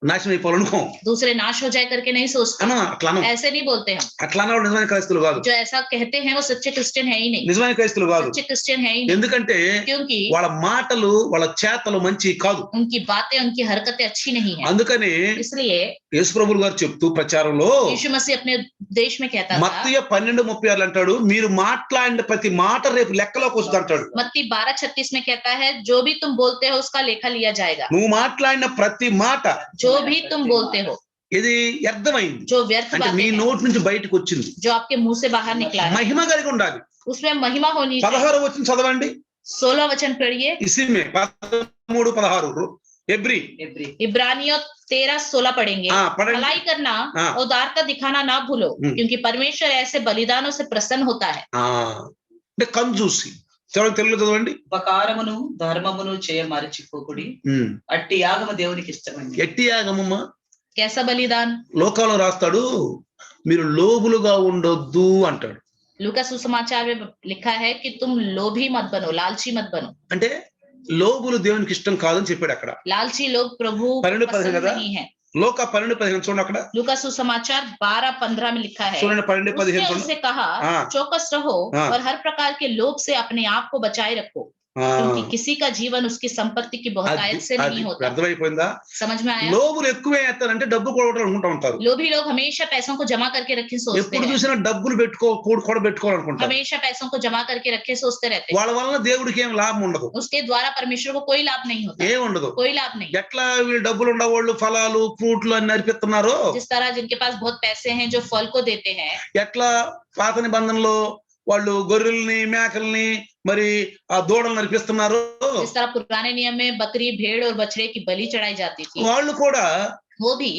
Speaker 1: నాశనం అయిపోవాలనుకోం,
Speaker 2: दूसरे नाश हो जाए करके नहीं सोचते,
Speaker 1: అట్లా
Speaker 2: ऐसे नहीं बोलते हम.
Speaker 1: అట్లా అన్నవాడు నిజమైన క్రైస్తవులు కాదు.
Speaker 2: जो ऐसा कहते हैं वो सच्चे क्रिश्चियन है ही नहीं,
Speaker 1: నిజమైన క్రైస్తవులు కాదు.
Speaker 2: सच्चे क्रिश्चियन है ही नहीं.
Speaker 1: ఎందుకంటే
Speaker 2: क्योंकि
Speaker 1: వాళ్ళ మాటలు వాళ్ళ చేతలు మంచి కాదు.
Speaker 2: उनकी बातें उनकी हरकतें अच्छी नहीं है.
Speaker 1: అందుకని
Speaker 2: इसलिए
Speaker 1: యేసు ప్రభువు గారు చెప్తూ ప్రచారంలో
Speaker 2: यीशु मसीह अपने देश में कहता था,
Speaker 1: మత్తయి 12:36 అంటాడు, మీరు మాట్లాడిన ప్రతి మాట రేపు లెక్కలోకి వస్తుంది అంటాడు.
Speaker 2: मत्ती 12:36 में कहता है, जो भी तुम बोलते हो उसका लेखा लिया जाएगा.
Speaker 1: నువ్వు మాట్లాడిన ప్రతి మాట
Speaker 2: जो भी तुम बोलते हो,
Speaker 1: ఇది వ్యర్థమైంది
Speaker 2: जो व्यर्थ
Speaker 1: అంటే నీ
Speaker 2: बातें हैं,
Speaker 1: నోటి నుంచి బయటకు వచ్చింది,
Speaker 2: जो आपके मुंह से बाहर निकला है,
Speaker 1: మహిమ కలిగి ఉండాలి.
Speaker 2: उसमें महिमा होनी चाहिए.
Speaker 1: 16 వచనం చదవండి.
Speaker 2: 16 वचन पढ़िए.
Speaker 1: ఇసిమే 13-16 ఎబ్రి
Speaker 2: इब्रानियों 13-16 पढ़ेंगे.
Speaker 1: पढ़ेंगे।
Speaker 2: भलाई करना,
Speaker 1: हाँ।
Speaker 2: उदारता दिखाना ना भूलो, क्योंकि परमेश्वर ऐसे बलिदानों से प्रसन्न होता है.
Speaker 1: అంటే కంజూసి చదవండి, తెలుగులో చదవండి.
Speaker 3: ఉపకారమును ధర్మమును చేయ మరచిపోకుడి, అట్టి యాగము దేవునికి ఇష్టమైనది.
Speaker 1: ఎట్టి యాగమమ్మ
Speaker 2: कैसा बलिदान?
Speaker 1: లోకాల్లో రాస్తాడు, మీరు లోబులుగా ఉండొద్దు అంటాడు.
Speaker 2: लूका सुसमाचार में लिखा है कि तुम लोभी मत बनो, लालची मत बनो.
Speaker 1: అంటే లోబులు దేవునికి ఇష్టం కాదని చెప్పాడు అక్కడ.
Speaker 2: लालची लोग प्रभु
Speaker 1: 12-15
Speaker 2: पसंद
Speaker 1: కదా?
Speaker 2: नहीं है.
Speaker 1: లోక 12:15 చూడండి అక్కడ.
Speaker 2: लूका सुसमाचार 12-15 में लिखा है,
Speaker 1: చూడండి 12:15
Speaker 2: उसने उनसे कहा,
Speaker 1: हाँ।
Speaker 2: चौकस रहो
Speaker 1: हाँ।
Speaker 2: और हर प्रकार के लोभ से अपने आप को बचाए रखो, क्योंकि किसी का जीवन उसकी संपत्ति की बहुतायत से नहीं होता.
Speaker 1: అర్థమైపోయిందా?
Speaker 2: समझ में आया?
Speaker 1: లోబులు ఎక్కువే చేస్తారంటే డబ్బు కూడా అనుకుంటా ఉంటారు.
Speaker 2: लोभी लोग हमेशा पैसों को जमा करके रखे सोचते
Speaker 1: ఎప్పుడు
Speaker 2: हैं,
Speaker 1: చూసినా డబ్బులు కూడా పెట్టుకోవాలనుకుంటారు.
Speaker 2: हमेशा पैसों को जमा करके रखे सोचते रहते हैं.
Speaker 1: వాళ్ళ వలన దేవుడికి ఏం లాభం ఉండదు,
Speaker 2: उसके द्वारा परमेश्वर को कोई लाभ नहीं होता,
Speaker 1: ఏం ఉండదు.
Speaker 2: कोई लाभ नहीं.
Speaker 1: ఎట్లా వీళ్ళు డబ్బులు ఉండవాళ్ళు ఫలాలు ఫ్రూట్లు అని నరిపిస్తున్నారో,
Speaker 2: जिस तरह जिनके पास बहुत पैसे हैं जो फल को देते हैं,
Speaker 1: ఎట్లా పాత నిబంధనలో వాళ్ళు గొర్రెల్ని మేకల్ని మరి ఆ దూడలు నరిపిస్తున్నారు,
Speaker 2: जिस तरह पुराने नियम में बकरी भेड़ और बछड़े की बलि चढ़ाई जाती थी,
Speaker 1: వాళ్ళు కూడా
Speaker 2: वो भी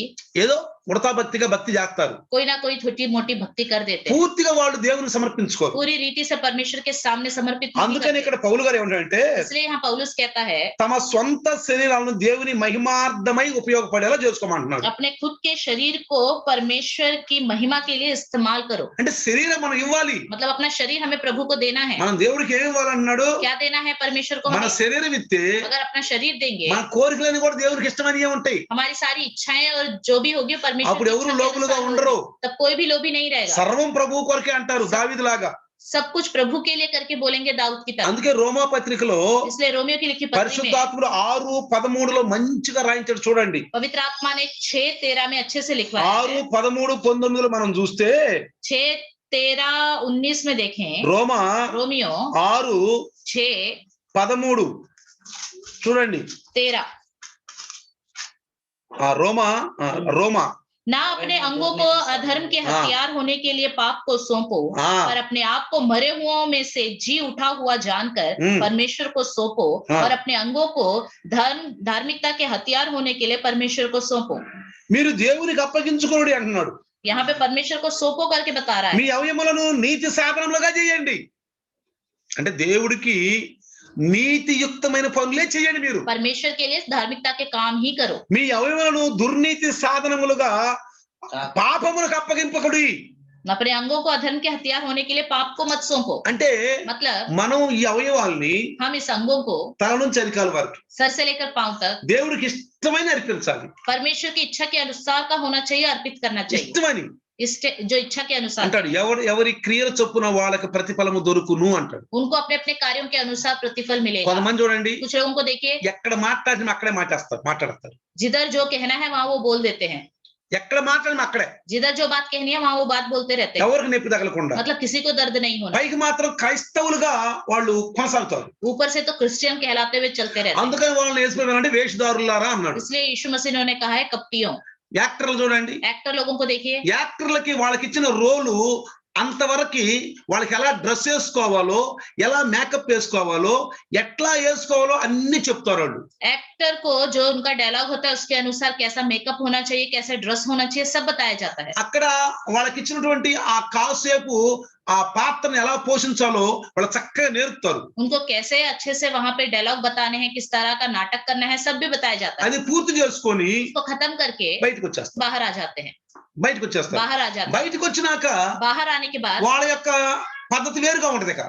Speaker 1: ఏదో ఉడతా భక్తిగా భక్తి చేస్తారు.
Speaker 2: कोई ना कोई छोटी मोटी भक्ति कर देते हैं,
Speaker 1: పూర్తిగా వాళ్ళు దేవుని సమర్పించుకోరు.
Speaker 2: पूरी रीति से परमेश्वर के सामने समर्पित नहीं
Speaker 1: అందుకని
Speaker 2: करते.
Speaker 1: ఇక్కడ పౌలు గారు ఏమంటారంటే,
Speaker 2: इसलिए यहाँ पौलुस कहता है,
Speaker 1: తమ సొంత శరీరాలను దేవుని మహిమార్థమై ఉపయోగపడేలా చేసుకోమంటున్నాడు.
Speaker 2: अपने खुद के शरीर को परमेश्वर की महिमा के लिए इस्तेमाल करो.
Speaker 1: అంటే శరీరం మనం ఇవ్వాలి,
Speaker 2: मतलब अपना शरीर हमें प्रभु को देना है.
Speaker 1: మనం దేవుడికి ఏమి ఇవ్వాలన్నాడు?
Speaker 2: क्या देना है परमेश्वर को?
Speaker 1: మన
Speaker 2: हमें
Speaker 1: శరీరం ఇస్తే
Speaker 2: अगर अपना शरीर देंगे,
Speaker 1: మన కోరికలన్నీ కూడా దేవుడికి ఇష్టమైనవి ఉంటాయి.
Speaker 2: हमारी सारी इच्छाएं और जो भी होगी परमेश्वर
Speaker 1: అప్పుడు
Speaker 2: की
Speaker 1: ఎవరు
Speaker 2: इच्छा के
Speaker 1: లోబులుగా
Speaker 2: अनुसार
Speaker 1: ఉండరు.
Speaker 2: होगी. तब कोई भी लोभी नहीं रहेगा.
Speaker 1: సర్వం ప్రభు కొరకే అంటారు దావీదు లాగా.
Speaker 2: सब कुछ प्रभु के लिए करके बोलेंगे दाऊद की तरह.
Speaker 1: అందుకే రోమా పత్రికలో
Speaker 2: इसलिए रोमियो की लिखी पत्री में
Speaker 1: పరిశుద్ధాత్ముడు 6:13 మంచిగా రాయించాడు చూడండి.
Speaker 2: पवित्र आत्मा ने 6:13 में अच्छे से लिखवाया है.
Speaker 1: 6:13-19 మనం చూస్తే
Speaker 2: 6:13-19 में देखें,
Speaker 1: రోమా
Speaker 2: रोमियो
Speaker 1: 6:13 చూడండి.
Speaker 2: 13,
Speaker 1: రోమా
Speaker 2: ना अपने अंगों को अधर्म के हथियार होने के लिए पाप को सौंपो,
Speaker 1: हाँ।
Speaker 2: पर अपने आप को मरे हुओं में से जी उठा हुआ जानकर परमेश्वर को सौंपो,
Speaker 1: हाँ।
Speaker 2: और अपने अंगों को धार्मिकता के हथियार होने के लिए परमेश्वर को सौंपो.
Speaker 1: మీరు దేవునికి అప్పగించుకోండి అంటున్నాడు.
Speaker 2: यहाँ पे परमेश्वर को सौंपो करके बता रहा है.
Speaker 1: మీ అవయములను నీతి సాధనములుగా చేయండి అంటే దేవుడికి నీతియుక్తమైన పనులే చేయండి. మీరు
Speaker 2: परमेश्वर के लिए धार्मिकता के काम ही करो.
Speaker 1: మీ అవయములను దుర్నీతి సాధనములుగా పాపములకు అప్పగింపకుడి.
Speaker 2: अपने अंगों को अधर्म के हथियार होने के लिए पाप को मत सौंपो.
Speaker 1: అంటే
Speaker 2: मतलब
Speaker 1: మనం ఈ అవయవాల్ని
Speaker 2: हम इस अंगों को
Speaker 1: తల నుంచి అరికాల వరకు
Speaker 2: सर से लेकर पांव तक
Speaker 1: దేవుడికి ఇష్టమైన అర్పించాలి.
Speaker 2: परमेश्वर की इच्छा के अनुसार का होना चाहिए, अर्पित करना चाहिए.
Speaker 1: ఇష్టమని
Speaker 2: जो इच्छा के अनुसार
Speaker 1: అంటాడు. ఎవరి క్రియల చొప్పున వాళ్ళకి ప్రతిఫలము దొరుకును అంటాడు.
Speaker 2: उनको अपने अपने कार्यों के अनुसार प्रतिफल मिलेगा.
Speaker 1: కొంతమంది చూడండి,
Speaker 2: कुछ लोगों को देखिए,
Speaker 1: ఎక్కడ మాట్లాడిన అక్కడే మాట్లాడతారు.
Speaker 2: जिधर जो कहना है वहां वो बोल देते हैं,
Speaker 1: ఎక్కడ మాట్లాడిన అక్కడే,
Speaker 2: जिधर जो बात कहनी है वहां वो बात बोलते रहते हैं.
Speaker 1: ఎవరికి నొప్పి తగలకుండా
Speaker 2: मतलब किसी को दर्द नहीं होना.
Speaker 1: పైకి మాత్రం క్రైస్తవులుగా వాళ్ళు కొనసాగుతారు.
Speaker 2: ऊपर से तो क्रिश्चियन कहलाते हुए चलते रहते हैं.
Speaker 1: అందుకని వాళ్ళని వేసిపోయారంటే వేషధారులారా అన్నాడు.
Speaker 2: इसलिए यीशु मसीह ने कहा है कपटियों.
Speaker 1: యాక్టర్లు చూడండి,
Speaker 2: एक्टर लोगों को देखिए,
Speaker 1: యాక్టర్లకి వాళ్ళకి ఇచ్చిన రోలు అంతవరకు వాళ్ళకి ఎలా డ్రెస్ వేసుకోవాలో, ఎలా మేకప్ వేసుకోవాలో, ఎట్లా వేసుకోవాలో అన్ని చెప్తారు వాళ్ళు.
Speaker 2: एक्टर को जो उनका डायलॉग होता है उसके अनुसार कैसा मेकअप होना चाहिए, कैसा ड्रेस होना चाहिए, सब बताया जाता है.
Speaker 1: అక్కడ వాళ్ళకి ఇచ్చినటువంటి ఆ కాసేపు ఆ పాత్రను ఎలా పోషించాలో వాళ్ళు చక్కగా నేర్పుతారు.
Speaker 2: उनको कैसे अच्छे से वहां पे डायलॉग बताने हैं, किस तरह का नाटक करना है, सब भी बताया जाता है।
Speaker 1: అది పూర్తి చేసుకొని
Speaker 2: उसको खत्म करके
Speaker 1: బయటకు వచ్చేస్తారు.
Speaker 2: बाहर आ जाते हैं,
Speaker 1: బయటకు వచ్చేస్తారు.
Speaker 2: बाहर आ जाते हैं।
Speaker 1: బయటకు వచ్చినాక
Speaker 2: बाहर आने के बाद
Speaker 1: వాళ్ళ యొక్క పద్ధతి వేరుగా ఉంటది. ఇక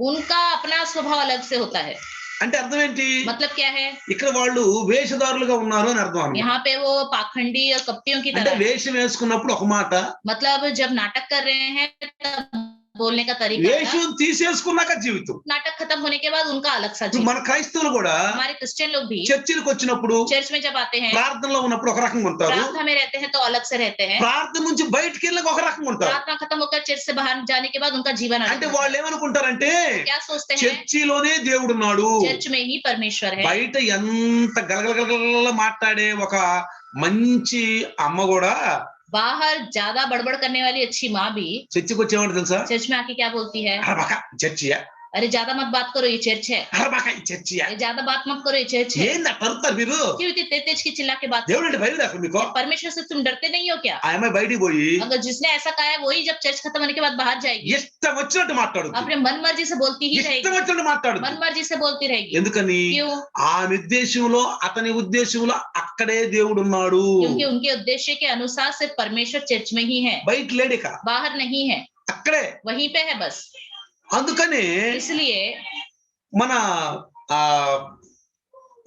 Speaker 2: उनका अपना स्वभाव अलग से होता है।
Speaker 1: అంటే అర్థం ఏంటి?
Speaker 2: मतलब क्या है?
Speaker 1: ఇక్కడ వాళ్ళు వేషధారులుగా ఉన్నారు అని అర్థం అన్నమాట.
Speaker 2: यहाँ पे वो पाखंडी और कपटियों की
Speaker 1: అంటే
Speaker 2: तरह है।
Speaker 1: వేషం వేసుకున్నప్పుడు ఒక మాట,
Speaker 2: मतलब जब नाटक कर रहे हैं तब बोलने का तरीका अलग,
Speaker 1: వేషం తీసేసుకున్నాక జీవితం.
Speaker 2: नाटक खत्म होने के बाद उनका अलग सा
Speaker 1: ఇప్పుడు
Speaker 2: जीवन।
Speaker 1: మన క్రైస్తవులు కూడా
Speaker 2: हमारे क्रिश्चियन लोग भी
Speaker 1: చర్చిలకు వచ్చినప్పుడు
Speaker 2: चर्च में जब आते हैं,
Speaker 1: ప్రార్థనలో ఉన్నప్పుడు ఒక రకంగా ఉంటారు,
Speaker 2: प्रार्थना में रहते हैं तो अलग से रहते हैं,
Speaker 1: ప్రార్థన నుంచి బయటికి వెళ్ళాక ఒక రకంగా ఉంటారు.
Speaker 2: प्रार्थना खत्म होकर चर्च से बाहर जाने के बाद उनका जीवन अलग
Speaker 1: అంటే
Speaker 2: होता
Speaker 1: వాళ్ళు ఏమనుకుంటారంటే
Speaker 2: है। क्या सोचते हैं?
Speaker 1: చర్చిలోనే దేవుడున్నాడు,
Speaker 2: चर्च में ही परमेश्वर है।
Speaker 1: బయట ఎంత గలగలగలగల మాట్లాడే ఒక మంచి అమ్మ కూడా
Speaker 2: बाहर ज्यादा बड़बड़ करने वाली अच्छी माँ भी
Speaker 1: చర్చికి వచ్చేవాడు తెలుసా?
Speaker 2: चर्च में आके क्या बोलती है?
Speaker 1: అరబాక చర్చియా,
Speaker 2: अरे ज्यादा मत बात करो, ये चर्च है।
Speaker 1: అరబాక ఈ చర్చియా,
Speaker 2: ये ज्यादा बात मत करो, ये चर्च है।
Speaker 1: ఏంది అట్లా అరుతారు మీరు?
Speaker 2: क्यों इतनी तेज तेज की चिल्ला के बात?
Speaker 1: దేవుడు అంటే భయం లేదు మీకు?
Speaker 2: परमेश्वर से तुम डरते नहीं हो क्या?
Speaker 1: ఆ అమ్మాయి బయటికి పోయి
Speaker 2: अगर जिसने ऐसा कहा है वही जब चर्च खत्म होने के बाद बाहर जाएगी,
Speaker 1: ఇష్టం వచ్చినట్టు మాట్లాడుతుంది,
Speaker 2: अपने मन मर्जी से बोलती ही
Speaker 1: ఇష్టం
Speaker 2: रहेगी,
Speaker 1: వచ్చినట్టు మాట్లాడుతుంది.
Speaker 2: मन मर्जी से बोलती रहेगी।
Speaker 1: ఎందుకని?
Speaker 2: क्यों?
Speaker 1: ఆమె ఉద్దేశంలో, అతని ఉద్దేశంలో అక్కడే దేవుడు ఉన్నాడు,
Speaker 2: क्योंकि उनके उद्देश्य के अनुसार सिर्फ परमेश्वर चर्च में ही है,
Speaker 1: బయట లేడిక,
Speaker 2: बाहर नहीं है,
Speaker 1: అక్కడే.
Speaker 2: वहीं पे है बस।
Speaker 1: అందుకని
Speaker 2: इसलिए
Speaker 1: మన ఆ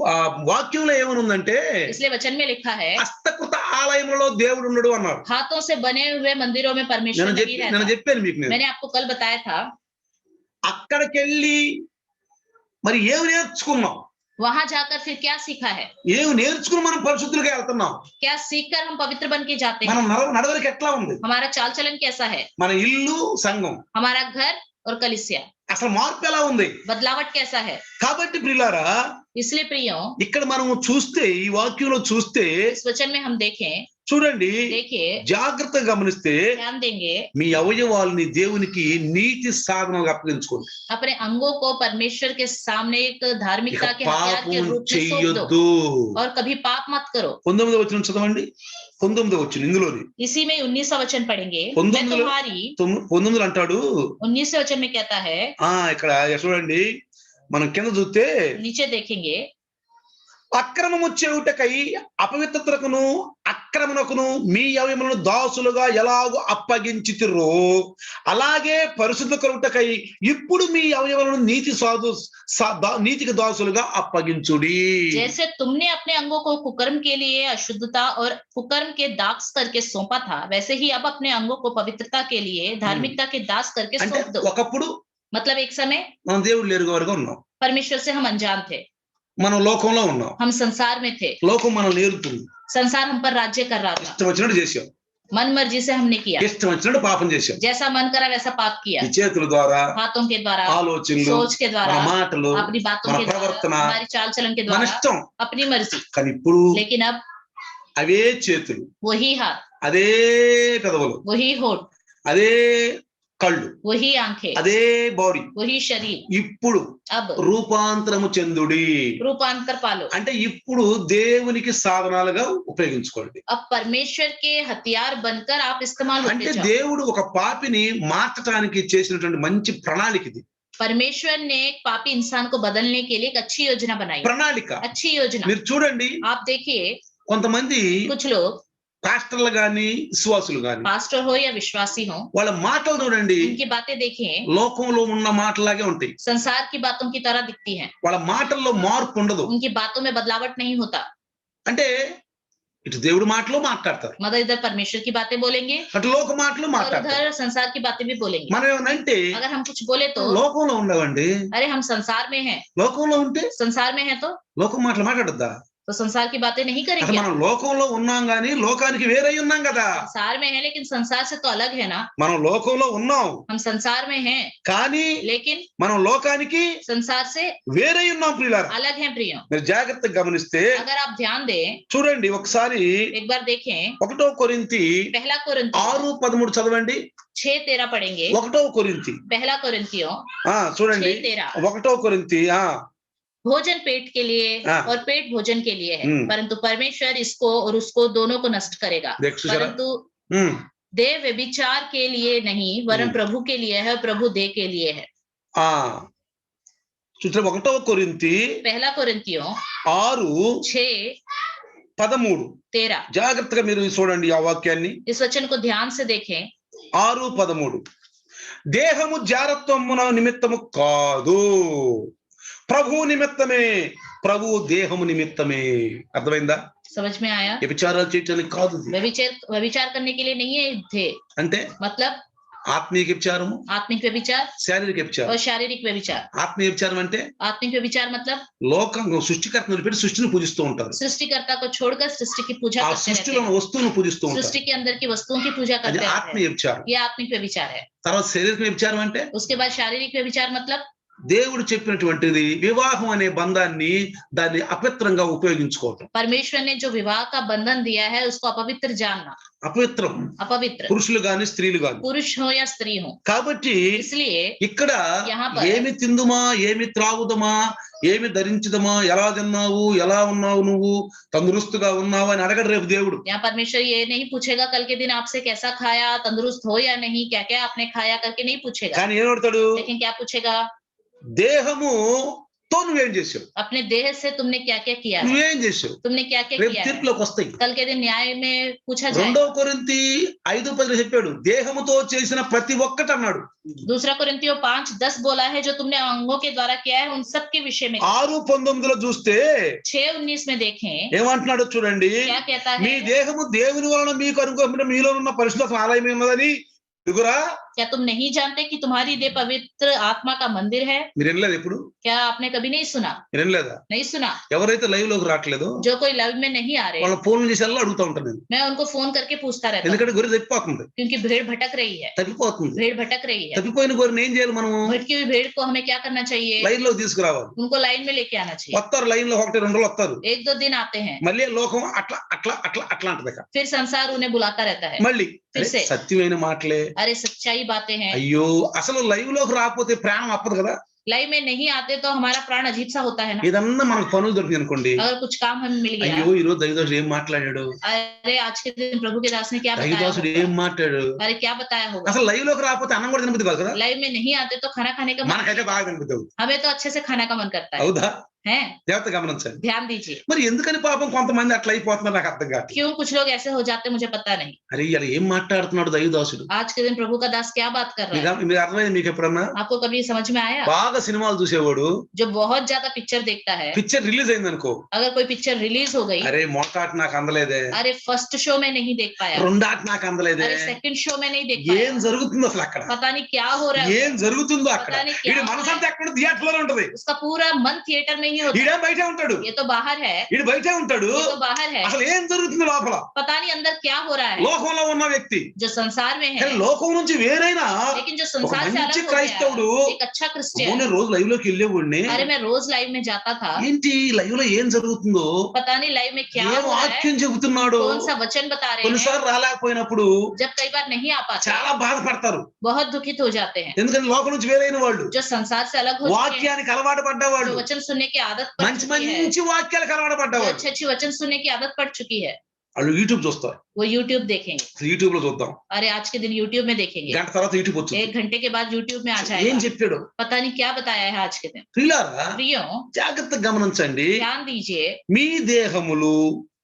Speaker 1: ఆ వాక్యంలో ఏమనుందంటే
Speaker 2: इसलिए वचन में लिखा है,
Speaker 1: హస్తకృత ఆలయంలో దేవుడు ఉన్నాడు అన్నారు.
Speaker 2: हाथों से बने हुए मंदिरों में परमेश्वर नहीं
Speaker 1: నేను
Speaker 2: रहता।
Speaker 1: చెప్పాను మీకు, నేను
Speaker 2: मैंने आपको कल बताया था,
Speaker 1: అక్కడికెళ్ళి మరి ఏమి నేర్చుకున్నాం?
Speaker 2: वहां जाकर फिर क्या सीखा है?
Speaker 1: ఏమి నేర్చుకుని మనం పరిశుద్ధులుగా వెళ్తున్నాం?
Speaker 2: क्या सीखकर हम पवित्र बन के जाते
Speaker 1: మనం
Speaker 2: हैं?
Speaker 1: నడవడిక ఎట్లా ఉంది?
Speaker 2: हमारा चाल चलन कैसा है?
Speaker 1: మన ఇల్లు, సంఘం,
Speaker 2: हमारा घर और कलीसिया,
Speaker 1: అసలు మార్పు ఎలా ఉంది?
Speaker 2: बदलावट कैसा है?
Speaker 1: కాబట్టి ప్రియులారా,
Speaker 2: इसलिए प्रियो,
Speaker 1: ఇక్కడ మనం చూస్తే, ఈ వాక్యంలో చూస్తే
Speaker 2: इस वचन में हम देखें,
Speaker 1: చూడండి,
Speaker 2: देखिए,
Speaker 1: జాగ్రత్తగా గమనిస్తే
Speaker 2: ध्यान देंगे,
Speaker 1: మీ అవయవాల్ని దేవునికి నీతి సాధనగా అప్పగించుకోండి.
Speaker 2: अपने अंगों को परमेश्वर के सामने एक
Speaker 1: ఇక
Speaker 2: धार्मिकता के हथियार के
Speaker 1: పాపం
Speaker 2: रूप में सौंप दो
Speaker 1: చెయ్యొద్దు.
Speaker 2: और कभी पाप मत करो।
Speaker 1: 19వ వచనం చదవండి. 19వ వచనం ఇందులోని
Speaker 2: इसी में 19वां वचन पढ़ेंगे। मैं
Speaker 1: 19
Speaker 2: तुम्हारी
Speaker 1: 19 అంటాడు.
Speaker 2: 19वें वचन में कहता है,
Speaker 1: ఇక్కడ చూడండి, మనం కింద చూస్తే,
Speaker 2: नीचे देखेंगे,
Speaker 1: అక్రమము చేయుటకై అపవిత్రతకును అక్రమణకును మీ అవయములను దాసులుగా ఎలాగో అప్పగించితిరో, అలాగే పరిశుద్ధ కలుగుటకై ఇప్పుడు మీ అవయములను నీతికి దాసులుగా అప్పగించుడి.
Speaker 2: जैसे तुमने अपने अंगों को कुकर्म के लिए अशुद्धता और कुकर्म के दास करके सौंपा था, वैसे ही अब अपने अंगों को पवित्रता के लिए धार्मिकता के दास करके
Speaker 1: అంటే
Speaker 2: सौंप दो।
Speaker 1: ఒకప్పుడు
Speaker 2: मतलब एक समय
Speaker 1: మనం దేవుడు లేరుగా ఉన్నాం,
Speaker 2: परमेश्वर से हम अनजान थे,
Speaker 1: మనం లోకంలో ఉన్నాం,
Speaker 2: हम संसार में थे,
Speaker 1: లోకం మనం నేర్పుతుంది,
Speaker 2: संसार हम पर राज्य कर रहा था,
Speaker 1: ఇష్టం వచ్చినట్టు చేసాం,
Speaker 2: मन मर्जी से हमने किया,
Speaker 1: ఇష్టం వచ్చినట్టు పాపం చేసాం.
Speaker 2: जैसा मन करा वैसा पाप किया,
Speaker 1: ఈ చేతుల ద్వారా,
Speaker 2: हाथों के द्वारा,
Speaker 1: ఆలోచనలు,
Speaker 2: सोच के
Speaker 1: మన
Speaker 2: द्वारा,
Speaker 1: మాటలు,
Speaker 2: अपनी बातों
Speaker 1: మన
Speaker 2: के द्वारा,
Speaker 1: ప్రవర్తన,
Speaker 2: हमारी चाल चलन के
Speaker 1: మన
Speaker 2: द्वारा,
Speaker 1: ఇష్టం.
Speaker 2: अपनी मर्जी।
Speaker 1: కానీ ఇప్పుడు
Speaker 2: लेकिन अब
Speaker 1: అవే చేతులు,
Speaker 2: वही हाथ,
Speaker 1: అదే పెదవులు,
Speaker 2: वही होठ,
Speaker 1: అదే కళ్ళు,
Speaker 2: वही आंखें,
Speaker 1: అదే బాడీ
Speaker 2: वही शरीर
Speaker 1: ఇప్పుడు
Speaker 2: अब
Speaker 1: రూపాంతరము చెందుడి.
Speaker 2: रूपांतर पालो।
Speaker 1: అంటే ఇప్పుడు దేవునికి సాధనాలుగా ఉపయోగించుకోండి.
Speaker 2: अब परमेश्वर के हथियार बनकर आप इस्तेमाल
Speaker 1: అంటే
Speaker 2: होते जाओ।
Speaker 1: దేవుడు ఒక పాపిని మార్చడానికి చేసినటువంటి మంచి ప్రణాళిక ఇది.
Speaker 2: परमेश्वर ने एक पापी इंसान को बदलने के लिए एक अच्छी योजना बनाई,
Speaker 1: ప్రణాళిక
Speaker 2: अच्छी योजना।
Speaker 1: మీరు చూడండి,
Speaker 2: आप देखिए,
Speaker 1: కొంతమంది
Speaker 2: कुछ लोग
Speaker 1: పాస్టర్లు గాని, విశ్వాసులు గాని,
Speaker 2: पास्टर हो या विश्वासी हो,
Speaker 1: వాళ్ళ మాటలు చూడండి,
Speaker 2: उनकी बातें देखें,
Speaker 1: లోకంలో ఉన్న మాటలాగే ఉంటాయి.
Speaker 2: संसार की बातों की तरह दिखती हैं,
Speaker 1: వాళ్ళ మాటల్లో మార్పు ఉండదు.
Speaker 2: उनकी बातों में बदलावट नहीं होता।
Speaker 1: అంటే ఇటు దేవుడి మాటలు మాట్లాడతారు,
Speaker 2: मतलब इधर परमेश्वर की बातें बोलेंगे
Speaker 1: అటు లోక మాటలు
Speaker 2: और
Speaker 1: మాట్లాడతారు.
Speaker 2: उधर संसार की बातें भी बोलेंगे।
Speaker 1: మనం ఏమనంటే,
Speaker 2: अगर हम कुछ बोले तो,
Speaker 1: లోకంలో ఉండవండి,
Speaker 2: अरे हम संसार में हैं,
Speaker 1: లోకంలో ఉంటే
Speaker 2: संसार में है तो
Speaker 1: లోకం మాటలు మాట్లాడద్దా?
Speaker 2: संसार की बातें नहीं
Speaker 1: అసలు
Speaker 2: करेंगे।
Speaker 1: మనం లోకంలో ఉన్నాం గాని లోకానికి వేరై ఉన్నాం కదా.
Speaker 2: संसार में है लेकिन संसार से तो अलग है ना।
Speaker 1: మనం లోకంలో ఉన్నాం
Speaker 2: हम संसार में हैं
Speaker 1: కానీ
Speaker 2: लेकिन
Speaker 1: మనం లోకానికి
Speaker 2: संसार से
Speaker 1: వేరై ఉన్నాం ప్రియులారా.
Speaker 2: अलग हैं प्रियो।
Speaker 1: మీరు జాగ్రత్తగా గమనిస్తే
Speaker 2: अगर आप ध्यान दें,
Speaker 1: చూడండి, ఒకసారి
Speaker 2: एक बार देखें,
Speaker 1: 1 కొరింథీ
Speaker 2: पहला कोरिन्थियों
Speaker 1: 6:13 చదవండి.
Speaker 2: 6:13 पढ़ेंगे।
Speaker 1: 1 కొరింథీ
Speaker 2: पहला कोरिन्थियों
Speaker 1: చూడండి,
Speaker 2: 6:13,
Speaker 1: 1 కొరింథీ
Speaker 2: भोजन पेट के लिए
Speaker 1: हाँ।
Speaker 2: और पेट भोजन के लिए है, परंतु परमेश्वर इसको और उसको दोनों को नष्ट करेगा।
Speaker 1: देख सुजरा।
Speaker 2: परंतु देह व्यभिचार के लिए नहीं वरन प्रभु के लिए है, प्रभु देह के लिए है।
Speaker 1: ఆ చూడండి 1వ కొరింథీ
Speaker 2: पहला कोरिन्थियों
Speaker 1: 6:13
Speaker 2: 6:13
Speaker 1: జాగ్రత్తగా మీరు చూడండి ఆ వాక్యాన్ని.
Speaker 2: इस वचन को ध्यान से देखें।
Speaker 1: 6:13 దేహము జారత్వమున నిమిత్తము కాదు, ప్రభు నిమిత్తమే, ప్రభు దేహము నిమిత్తమే. అర్థమైందా?
Speaker 2: समझ में आया?
Speaker 1: వ్యభిచారాలు చేయడానికి కాదు,
Speaker 2: व्यभिचार करने के लिए नहीं है थे,
Speaker 1: అంటే
Speaker 2: मतलब
Speaker 1: ఆత్మీయ వ్యభిచారము,
Speaker 2: आत्मिक व्यभिचार
Speaker 1: శారీరక వ్యభిచారం.
Speaker 2: और शारीरिक व्यभिचार।
Speaker 1: ఆత్మీయ వ్యభిచారం అంటే
Speaker 2: आत्मिक व्यभिचार मतलब
Speaker 1: లోకం సృష్టికర్తను వదిలిపెట్టి సృష్టిని పూజిస్తూ ఉంటారు.
Speaker 2: सृष्टिकर्ता को छोड़कर सृष्टि की पूजा
Speaker 1: ఆ
Speaker 2: करते रहते
Speaker 1: సృష్టిలో
Speaker 2: हैं,
Speaker 1: వస్తువును పూజిస్తూ ఉంటారు.
Speaker 2: सृष्टि के अंदर की वस्तुओं की पूजा
Speaker 1: అది
Speaker 2: करते
Speaker 1: ఆత్మీయ
Speaker 2: हैं।
Speaker 1: వ్యభిచారం.
Speaker 2: ये आत्मिक व्यभिचार है।
Speaker 1: తర్వాత శారీరక వ్యభిచారం అంటే
Speaker 2: उसके बाद शारीरिक व्यभिचार मतलब
Speaker 1: దేవుడు చెప్పినటువంటిది వివాహం అనే బంధాన్ని దాన్ని అపవిత్రంగా ఉపయోగించుకోవటం.
Speaker 2: परमेश्वर ने जो विवाह का बंधन दिया है उसको अपवित्र जानना,
Speaker 1: అపవిత్రం,
Speaker 2: अपवित्र,
Speaker 1: పురుషులు గాని స్త్రీలు గాని.
Speaker 2: पुरुष हो या स्त्री हो।
Speaker 1: కాబట్టి
Speaker 2: इसलिए
Speaker 1: ఇక్కడ
Speaker 2: यहाँ पर
Speaker 1: ఏమి తిందుమా, ఏమి త్రాగుదమా, ఏమి ధరించుదమా, ఎలా తిన్నావు, ఎలా ఉన్నావు, నువ్వు తందురుస్తుగా ఉన్నావు అని అడగడు రేపు దేవుడు.
Speaker 2: यहाँ परमेश्वर ये नहीं पूछेगा कल के दिन आपसे कैसा खाया, तंदुरुस्त हो या नहीं, क्या क्या आपने खाया करके नहीं पूछेगा।
Speaker 1: కానీ ఏం అడుగుతాడు?
Speaker 2: लेकिन क्या पूछेगा?
Speaker 1: దేహముతో నువ్వేం చేసావు,
Speaker 2: अपने देह से तुमने क्या क्या किया है,
Speaker 1: నువ్వేం చేసావు,
Speaker 2: तुमने क्या क्या
Speaker 1: రేపు
Speaker 2: किया है।
Speaker 1: తీర్పులోకి వస్తాయి.
Speaker 2: कल के दिन न्याय में पूछा जाए।
Speaker 1: 2 కొరింథీ 5:10 చెప్పాడు, దేహముతో చేసిన ప్రతి ఒక్కటి అన్నాడు.
Speaker 2: दूसरा कोरिन्थियों 5:10 बोला है जो तुमने अंगों के द्वारा किया है उन सब के विषय में।
Speaker 1: 6:19 చూస్తే
Speaker 2: 6:19 में देखें
Speaker 1: ఏమంటున్నాడు చూడండి,
Speaker 2: क्या कहता
Speaker 1: మీ
Speaker 2: है।
Speaker 1: దేహము దేవుని వలన మీకు అనుగ్రహించిన మీలో ఉన్న పరిశుద్ధ ఆలయం ఉన్నదని ఎదుగురా.
Speaker 2: क्या तुम नहीं जानते कि तुम्हारी देह पवित्र आत्मा का मंदिर है।
Speaker 1: మీరు వినలేదు ఎప్పుడు?
Speaker 2: क्या आपने कभी नहीं सुना?
Speaker 1: మీరు వినలేదా?
Speaker 2: नहीं सुना।
Speaker 1: ఎవరైతే లైవ్ లోకి రావట్లేదో
Speaker 2: जो कोई लाइव में नहीं आ रहे
Speaker 1: వాళ్ళ ఫోన్ చేసి అడుగుతా ఉంటాను నేను.
Speaker 2: मैं उनको फोन करके पूछता रहता हूँ,
Speaker 1: ఎందుకంటే గొర్రె తప్పిపోతుంది,
Speaker 2: क्योंकि भेड़ भटक रही है।
Speaker 1: తప్పిపోతుంది.
Speaker 2: भेड़ भटक रही है।
Speaker 1: తప్పిపోయిన గొర్రెని ఏం చేయాలి మనము?
Speaker 2: भटकी हुई भेड़ को हमें क्या करना चाहिए?
Speaker 1: లైన్ లో తీసుకురావాలి.
Speaker 2: उनको लाइन में लेके आना चाहिए।
Speaker 1: వస్తారు లైన్ లో 1-2 రోజులు వస్తారు,
Speaker 2: 1-2 दिन आते हैं,
Speaker 1: మళ్ళీ లోకం అట్లా అట్లా అట్లా అట్లా అంటది.
Speaker 2: फिर संसार उन्हें बुलाता रहता है।
Speaker 1: మళ్ళీ
Speaker 2: फिर से
Speaker 1: సత్యమైన మాటలే.
Speaker 2: अरे सच्चाई बातें हैं।
Speaker 1: అయ్యో అసలు లైవ్ లోకి రాకపోతే ప్రాణం అప్పదు కదా.
Speaker 2: लाइव में नहीं आते तो हमारा प्राण अजीब सा होता है ना।
Speaker 1: ఏదన్నా మనకు పనులు దొరికింది అనుకోండి,
Speaker 2: अगर कुछ काम हमें मिल गया,
Speaker 1: అయ్యో ఈ రోజు దైవదాసుడు ఏం మాట్లాడాడు,
Speaker 2: अरे आज के दिन प्रभु के दास ने क्या बताया
Speaker 1: దైవదాసుడు
Speaker 2: होगा?
Speaker 1: ఏం మాట్లాడాడు.
Speaker 2: अरे क्या बताया होगा?
Speaker 1: అసలు లైవ్ లోకి రాకపోతే అన్నం కూడా తినబుద్ధి కాదు కదా.
Speaker 2: लाइव में नहीं आते तो खाना खाने का मन,
Speaker 1: మనకైతే బాగా తినబుద్ధి అవుతుంది.
Speaker 2: हमें तो अच्छे से खाना का मन करता है।
Speaker 1: అవుదా?
Speaker 2: हैं?
Speaker 1: జాగ్రత్త గమనించండి.
Speaker 2: ध्यान दीजिए।
Speaker 1: మరి ఎందుకని పాపం కొంతమంది అట్లా అయిపోతున్నారు నాకు అర్థం కాదు.
Speaker 2: क्यों कुछ लोग ऐसे हो जाते मुझे पता नहीं।
Speaker 1: అరే ఇలా ఏం మాట్లాడుతున్నాడు దైవదాసుడు.
Speaker 2: आज के दिन प्रभु का दास क्या बात कर रहा है?
Speaker 1: మీకు అర్థమైంది? మీకు ఎప్పుడన్నా
Speaker 2: आपको कभी समझ में आया?
Speaker 1: బాగా సినిమాలు చూసేవాడు
Speaker 2: जो बहुत ज्यादा पिक्चर देखता है,
Speaker 1: పిక్చర్ రిలీజ్ అయింది అనుకో,
Speaker 2: अगर कोई पिक्चर रिलीज हो गई,
Speaker 1: అరే మొదట నాకు అందలేదే,
Speaker 2: अरे फर्स्ट शो में नहीं देख पाया,
Speaker 1: రెండాట నాకు అందలేదే,
Speaker 2: अरे सेकंड शो में नहीं देख
Speaker 1: ఏం
Speaker 2: पाया,
Speaker 1: జరుగుతుందో అసలు అక్కడ,
Speaker 2: पता नहीं क्या हो रहा
Speaker 1: ఏం
Speaker 2: है,
Speaker 1: జరుగుతుందో అక్కడ.
Speaker 2: పతాని క్యా
Speaker 1: వీడి మనసంతా ఎక్కడ థియేటర్ లోనే ఉంటది.
Speaker 2: उसका पूरा मन थिएटर में ही होता है।
Speaker 1: ఈడే బయటే ఉంటాడు,
Speaker 2: ये तो बाहर है,
Speaker 1: వీడు బయటే ఉంటాడు.
Speaker 2: ये तो बाहर है,
Speaker 1: అసలు ఏం జరుగుతుంది లోపల?
Speaker 2: पता नहीं अंदर क्या हो रहा है।
Speaker 1: లోకంలో ఉన్న వ్యక్తి
Speaker 2: जो संसार में है,
Speaker 1: కానీ లోకం నుంచి వేరైనా
Speaker 2: लेकिन जो
Speaker 1: ఒక
Speaker 2: संसार से
Speaker 1: మంచి
Speaker 2: अलग हो
Speaker 1: క్రైస్తవుడు
Speaker 2: गया, एक अच्छा क्रिश्चियन।
Speaker 1: మొన్న రోజు లైవ్ లోకి వెళ్ళేవాడిని,
Speaker 2: अरे मैं रोज लाइव में जाता था,
Speaker 1: ఏంటి లైవ్ లో ఏం జరుగుతుందో,
Speaker 2: पता नहीं लाइव में क्या
Speaker 1: ఏం
Speaker 2: हो रहा है,
Speaker 1: వాక్యం చెబుతున్నాడు.
Speaker 2: कौन सा वचन बता रहे हैं।
Speaker 1: కొన్నిసార్లు రాలేకపోయినప్పుడు
Speaker 2: जब कई बार नहीं आ पाते
Speaker 1: చాలా బాధపడతారు,
Speaker 2: बहुत दुखित हो जाते हैं।
Speaker 1: ఎందుకంటే లోకం నుంచి వేరైన వాళ్ళు,
Speaker 2: जो संसार से अलग हो चुके हैं,
Speaker 1: వాక్యానికి అలవాటు పడ్డవాళ్ళు,
Speaker 2: जो वचन सुनने की आदत पड़
Speaker 1: మంచి
Speaker 2: चुकी है,
Speaker 1: మంచి వాక్యాలకు అలవాటు
Speaker 2: जो
Speaker 1: పడ్డవాళ్ళు,
Speaker 2: अच्छी अच्छी वचन सुनने की आदत पड़ चुकी है,
Speaker 1: వాళ్ళు యూట్యూబ్ చూస్తారు.
Speaker 2: वो यूट्यूब देखेंगे।
Speaker 1: యూట్యూబ్ లో చూద్దాం,
Speaker 2: अरे आज के दिन यूट्यूब में देखेंगे,
Speaker 1: గంట తర్వాత యూట్యూబ్ వచ్చింది.
Speaker 2: 1 घंटे के बाद यूट्यूब में आ
Speaker 1: ఏం
Speaker 2: जाएगा,
Speaker 1: చెప్పాడు?
Speaker 2: पता नहीं क्या बताया है आज के दिन।
Speaker 1: ప్రియులారా
Speaker 2: प्रियो
Speaker 1: జాగ్రత్తగా గమనించండి.
Speaker 2: ध्यान दीजिए,
Speaker 1: మీ దేహములు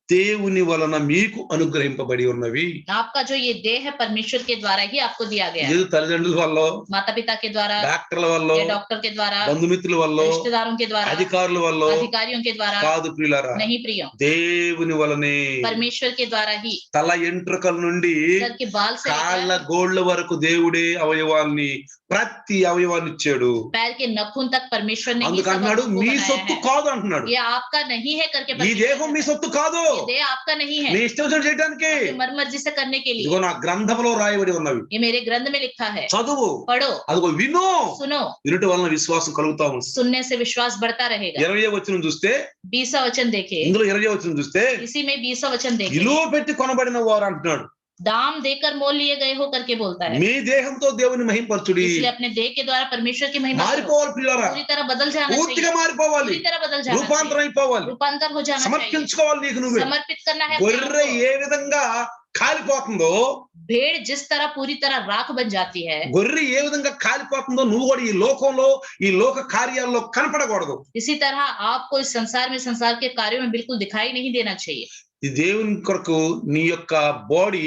Speaker 1: దేవుని వలన మీకు అనుగ్రహింపబడి ఉన్నవి.
Speaker 2: आपका जो ये देह है परमेश्वर के द्वारा ही आपको दिया गया है,
Speaker 1: ఏదో తల్లిదండ్రుల వల్ల,
Speaker 2: माता पिता के द्वारा,
Speaker 1: డాక్టర్ల వల్ల,
Speaker 2: या डॉक्टर के द्वारा,
Speaker 1: బంధుమిత్రుల వల్ల,
Speaker 2: रिश्तेदारों के द्वारा,
Speaker 1: అధికారుల వల్ల
Speaker 2: अधिकारियों के द्वारा
Speaker 1: కాదు ప్రియులారా,
Speaker 2: नहीं प्रियो,
Speaker 1: దేవుని వలనే.
Speaker 2: परमेश्वर के द्वारा ही।
Speaker 1: తల ఎంట్రుకల నుండి
Speaker 2: सर के बाल से
Speaker 1: కాళ్ళ
Speaker 2: लेकर
Speaker 1: గోళ్ల వరకు దేవుడే అవయవాల్ని, ప్రతి అవయవాన్ని ఇచ్చాడు.
Speaker 2: पैर के नखून तक परमेश्वर ने ही सब
Speaker 1: అందుకన్నాడు
Speaker 2: अंगों को
Speaker 1: మీ
Speaker 2: बनाया
Speaker 1: సొత్తు
Speaker 2: है।
Speaker 1: కాదు అంటున్నాడు.
Speaker 2: ये आपका नहीं है करके
Speaker 1: ఈ
Speaker 2: परमेश्वर
Speaker 1: దేహం మీ
Speaker 2: ने
Speaker 1: సొత్తు కాదు,
Speaker 2: कहा, ये देह आपका नहीं है
Speaker 1: నీ ఇష్టం వచ్చినట్టు చేయడానికి.
Speaker 2: अपनी मन मर्जी से करने के लिए।
Speaker 1: ఇదిగో నా గ్రంథంలో రాయబడి ఉన్నవి,
Speaker 2: ये मेरे ग्रंथ में लिखा है,
Speaker 1: చదువు,
Speaker 2: पढ़ो,
Speaker 1: అదిగో విను.
Speaker 2: सुनो,
Speaker 1: వినుట వలన విశ్వాసం కలుగుతా ఉంది.
Speaker 2: सुनने से विश्वास बढ़ता रहेगा।
Speaker 1: 20వ వచనం చూస్తే,
Speaker 2: 20वां वचन देखे,
Speaker 1: ఇందులో 20వ వచనం చూస్తే
Speaker 2: इसी में 20वां वचन देखे,
Speaker 1: విలువ పెట్టి కొనబడిన వారు అంటున్నాడు.
Speaker 2: दाम देकर मोल लिए गए हो करके बोलता है।
Speaker 1: మీ దేహంతో దేవుని మహింపరచుడి.
Speaker 2: इसलिए अपने देह के द्वारा परमेश्वर की महिमा करो।
Speaker 1: మారిపోవాలి ప్రియులారా,
Speaker 2: पूरी तरह बदल जाना चाहिए,
Speaker 1: పూర్తిగా మారిపోవాలి,
Speaker 2: पूरी तरह बदल जाना
Speaker 1: రూపాంతరం
Speaker 2: चाहिए,
Speaker 1: అయిపోవాలి,
Speaker 2: रूपांतर हो जाना चाहिए,
Speaker 1: సమర్పించుకోవాలి. నీకు నువ్వే
Speaker 2: समर्पित करना है अपने आप
Speaker 1: గొర్రె
Speaker 2: को।
Speaker 1: ఏ విధంగా కాలిపోతుందో,
Speaker 2: भेड़ जिस तरह पूरी तरह राख बन जाती है,
Speaker 1: గొర్రె ఏ విధంగా కాలిపోతుందో నువ్వు కూడా ఈ లోకంలో ఈ లోక కార్యాల్లో కనపడకూడదు.
Speaker 2: इसी तरह आपको इस संसार में संसार के कार्यों में बिल्कुल दिखाई नहीं देना चाहिए.
Speaker 1: ఈ దేవుని కొరకు నీ యొక్క బాడీ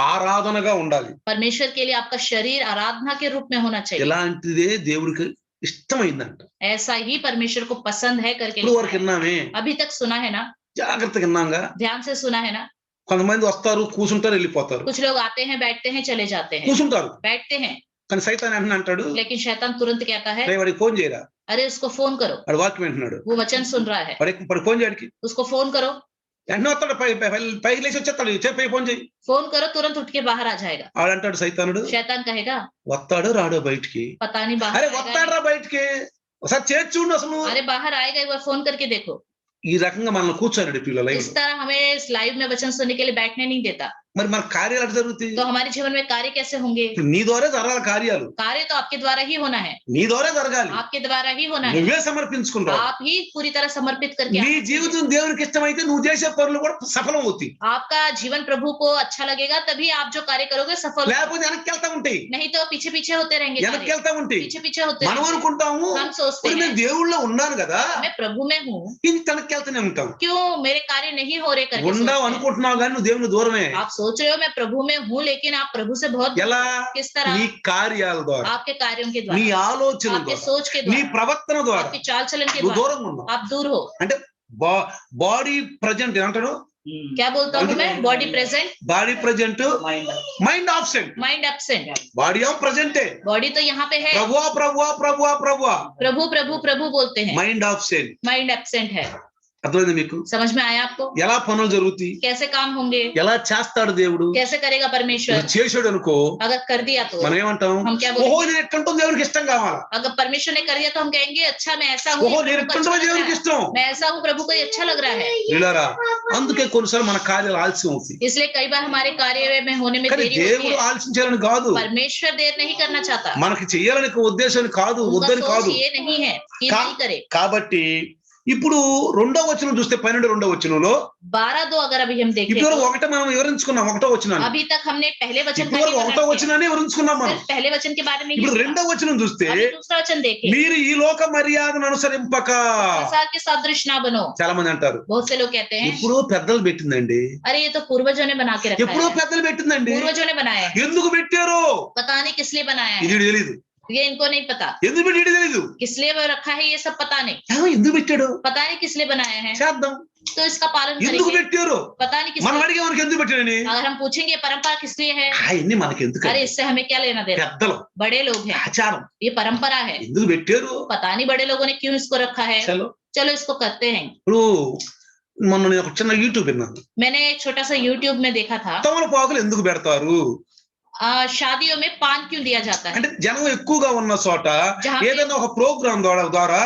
Speaker 1: ఆరాధనగా ఉండాలి.
Speaker 2: परमेश्वर के लिए आपका शरीर आराधना के रूप में होना चाहिए.
Speaker 1: ఇలాంటిదే దేవుడికి ఇష్టమైందంట.
Speaker 2: ऐसा ही परमेश्वर को पसंद है करके
Speaker 1: ఇప్పుడు
Speaker 2: लिखा
Speaker 1: వరకు
Speaker 2: है.
Speaker 1: విన్నామే,
Speaker 2: अभी तक सुना है ना,
Speaker 1: జాగ్రత్తగా విన్నాంగా.
Speaker 2: ध्यान से सुना है ना.
Speaker 1: కొంతమంది వస్తారు, కూర్చుంటారు, వెళ్ళిపోతారు.
Speaker 2: कुछ लोग आते हैं, बैठते हैं, चले जाते हैं,
Speaker 1: కూర్చుంటారు,
Speaker 2: बैठते हैं,
Speaker 1: కానీ సైతాన్ వెంటనే అంటాడు,
Speaker 2: लेकिन शैतान तुरंत कहता है,
Speaker 1: రే వాడికి ఫోన్ చేయరా,
Speaker 2: अरे उसको फोन करो,
Speaker 1: వాడు వాక్యం వింటున్నాడు,
Speaker 2: वो वचन सुन रहा है,
Speaker 1: వాడికి ఫోన్ చేయడానికి
Speaker 2: उसको फोन करो,
Speaker 1: వెంటనే వస్తాడు, పైకి లేచి వచ్చేస్తాడు, చెప్పి ఫోన్ చేయి.
Speaker 2: फोन करो, तुरंत उठ के बाहर आ जाएगा.
Speaker 1: వాడు అంటాడు సైతానుడు,
Speaker 2: शैतान कहेगा,
Speaker 1: వస్తాడో రాడో బయటికి,
Speaker 2: पता नहीं बाहर
Speaker 1: అరే
Speaker 2: आएगा
Speaker 1: వస్తాడరా బయటికి, ఒకసారి చేసి చూడు అసలు.
Speaker 2: नहीं. अरे बाहर आएगा, एक बार फोन करके देखो.
Speaker 1: ఈ రకంగా మనల్ని కూర్చోనండి పిల్లలు.
Speaker 2: इस तरह हमें इस लाइव में वचन सुनने के लिए बैठने नहीं देता.
Speaker 1: మరి మన కార్యాలు అటు జరుగుతాయి.
Speaker 2: तो हमारे जीवन में कार्य कैसे होंगे?
Speaker 1: నీ ద్వారా జరగాలి కార్యాలు,
Speaker 2: कार्य तो आपके द्वारा ही होना है,
Speaker 1: నీ ద్వారా జరగాలి.
Speaker 2: आपके द्वारा ही होना है.
Speaker 1: నువ్వే సమర్పించుకుంటావు.
Speaker 2: आप ही पूरी तरह समर्पित करके
Speaker 1: నీ జీవితం దేవునికి ఇష్టమైతే నువ్వు చేసే పనులు కూడా సఫలం అవుతాయి.
Speaker 2: आपका जीवन प्रभु को अच्छा लगेगा, तभी आप जो कार्य करोगे सफल.
Speaker 1: లేకపోతే వెనక్కి వెళ్తా ఉంటాయి,
Speaker 2: नहीं तो पीछे पीछे होते रहेंगे,
Speaker 1: వెనక్కి
Speaker 2: कार्य
Speaker 1: వెళ్తా ఉంటాయి.
Speaker 2: पीछे पीछे होते
Speaker 1: మనం
Speaker 2: रहेंगे.
Speaker 1: అనుకుంటాము,
Speaker 2: हम सोचते
Speaker 1: ఇప్పుడు నేను
Speaker 2: हैं
Speaker 1: దేవుళ్ళో ఉన్నాను కదా,
Speaker 2: मैं प्रभु में हूँ,
Speaker 1: ఇది తనకి వెళ్తూనే ఉంటాం.
Speaker 2: क्यों मेरे कार्य नहीं हो रहे करके
Speaker 1: ఉండవు
Speaker 2: सोचते हैं.
Speaker 1: అనుకుంటున్నావు కానీ నువ్వు దేవుని దూరమే.
Speaker 2: आप सोच रहे हो मैं प्रभु में हूँ, लेकिन आप प्रभु से बहुत दूर
Speaker 1: ఎలా?
Speaker 2: हो. किस तरह?
Speaker 1: నీ కార్యాల ద్వారా,
Speaker 2: आपके कार्यों के
Speaker 1: నీ
Speaker 2: द्वारा,
Speaker 1: ఆలోచన
Speaker 2: आपके
Speaker 1: ద్వారా,
Speaker 2: सोच के
Speaker 1: నీ
Speaker 2: द्वारा,
Speaker 1: ప్రవర్తన ద్వారా
Speaker 2: आपके चाल चलन के
Speaker 1: నువ్వు
Speaker 2: द्वारा
Speaker 1: దూరంగా ఉన్నావు.
Speaker 2: आप दूर हो.
Speaker 1: అంటే బాడీ ప్రజెంట్
Speaker 2: क्या बोलता हूँ मैं? Body present,
Speaker 1: body present,
Speaker 3: mind
Speaker 1: mind absent.
Speaker 2: Mind absent.
Speaker 1: Body ఏమో ప్రజెంటే,
Speaker 2: बॉडी तो यहाँ पे है,
Speaker 1: ప్రభువా ప్రభువా ప్రభువా ప్రభువా,
Speaker 2: प्रभु प्रभु प्रभु बोलते हैं,
Speaker 1: మైండ్ ఆబ్సెంట్.
Speaker 2: माइंड एब्सेंट है.
Speaker 1: అర్థమైంది మీకు?
Speaker 2: समझ में आया आपको?
Speaker 1: ఎలా పనులు జరుగుతాయి,
Speaker 2: कैसे काम होंगे,
Speaker 1: ఎలా చేస్తాడు దేవుడు.
Speaker 2: कैसे करेगा परमेश्वर?
Speaker 1: నువ్వు చేసాడు అనుకో,
Speaker 2: अगर कर दिया तो
Speaker 1: మనం ఏమంటాం,
Speaker 2: हम क्या बोलेंगे?
Speaker 1: ఓహో నేను ఎట్టుంటో దేవునికి ఇష్టం కావాలా,
Speaker 2: अगर परमेश्वर ने कर दिया तो हम कहेंगे अच्छा मैं ऐसा हूँ,
Speaker 1: ఓహో
Speaker 2: ये
Speaker 1: నేను
Speaker 2: प्रभु को
Speaker 1: ఎట్టుంటో
Speaker 2: अच्छा लग
Speaker 1: దేవునికి
Speaker 2: रहा है.
Speaker 1: ఇష్టం.
Speaker 2: मैं ऐसा हूँ, प्रभु को ये अच्छा लग रहा है.
Speaker 1: వీళ్ళారా, అందుకే కొన్నిసార్లు మన కార్యాలు ఆలస్యం అవుతాయి.
Speaker 2: इसलिए कई बार हमारे कार्य में होने में
Speaker 1: కానీ
Speaker 2: देरी होती
Speaker 1: దేవుడు
Speaker 2: है.
Speaker 1: ఆలస్యం కాదు,
Speaker 2: परमेश्वर देर नहीं करना चाहता.
Speaker 1: మనకి చెయ్యాలని ఉద్దేశం కాదు,
Speaker 2: उनका
Speaker 1: వద్దని
Speaker 2: सोच
Speaker 1: కాదు.
Speaker 2: ये नहीं है कि
Speaker 1: का-
Speaker 2: नहीं करे.
Speaker 1: కాబట్టి ఇప్పుడు 2వ వచనం చూస్తే 12 వచనంలో
Speaker 2: 12:2 अगर अभी हम देखें
Speaker 1: ఇప్పుడు
Speaker 2: तो
Speaker 1: ఒకటి మనం వివరించుకున్నాం, 1వ వచనాన్ని.
Speaker 2: अभी तक हमने पहले वचन का
Speaker 1: ఇప్పుడు
Speaker 2: ही वर्णन
Speaker 1: 1వ
Speaker 2: किया.
Speaker 1: వచనాన్ని వివరించుకున్నాం మనం.
Speaker 2: सिर्फ पहले वचन के बारे में ही
Speaker 1: ఇప్పుడు
Speaker 2: सुना.
Speaker 1: 2వ వచనం చూస్తే,
Speaker 2: अभी दूसरा वचन देखें,
Speaker 1: మీరు ఈ లోక మర్యాదను అనుసరింపక.
Speaker 2: संसार के सादृश ना बनो.
Speaker 1: చాలా మంది అంటారు,
Speaker 2: बहुत से लोग कहते हैं
Speaker 1: ఎప్పుడో పెద్దలు పెట్టిందండి,
Speaker 2: अरे ये तो पूर्वजों ने बना के रखा
Speaker 1: ఎప్పుడో
Speaker 2: है,
Speaker 1: పెద్దలు పెట్టిందండి,
Speaker 2: पूर्वजों ने बनाया है,
Speaker 1: ఎందుకు పెట్టారు
Speaker 2: पता नहीं किस लिए बनाया
Speaker 1: ఇది
Speaker 2: है,
Speaker 1: తెలీదు.
Speaker 2: ये इनको नहीं पता.
Speaker 1: ఎందుకు పెట్టాడు తెలీదు.
Speaker 2: किस लिए वो रखा है ये सब पता नहीं.
Speaker 1: ఎందుకు పెట్టాడు
Speaker 2: पता नहीं किस लिए बनाया है,
Speaker 1: చేద్దాం.
Speaker 2: तो इसका पालन
Speaker 1: ఎందుకు
Speaker 2: करेंगे.
Speaker 1: పెట్టారు
Speaker 2: पता नहीं किस
Speaker 1: మనం
Speaker 2: लिए.
Speaker 1: అడిగే మనకి ఎందుకు పెట్టాడని,
Speaker 2: अगर हम पूछेंगे ये परंपरा किस लिए है,
Speaker 1: ఆయన్ని మనకి ఎందుకు,
Speaker 2: अरे इससे हमें क्या लेना देना.
Speaker 1: పెద్దలు
Speaker 2: बड़े लोग हैं,
Speaker 1: ఆచారం
Speaker 2: ये परंपरा है,
Speaker 1: ఎందుకు పెట్టారు.
Speaker 2: पता नहीं बड़े लोगों ने क्यों इसको रखा है.
Speaker 1: చలో,
Speaker 2: चलो इसको करते हैं.
Speaker 1: ఇప్పుడు మొన్న నేను ఒక చిన్న యూట్యూబ్ విన్నాను,
Speaker 2: मैंने एक छोटा सा YouTube में देखा था,
Speaker 1: తమలపాకులు ఎందుకు పెడతారు
Speaker 2: शादियों में पान क्यों दिया जाता है.
Speaker 1: అంటే జనం ఎక్కువగా ఉన్న చోట
Speaker 2: जहाँ
Speaker 1: ఏదైనా ఒక ప్రోగ్రామ్ ద్వారా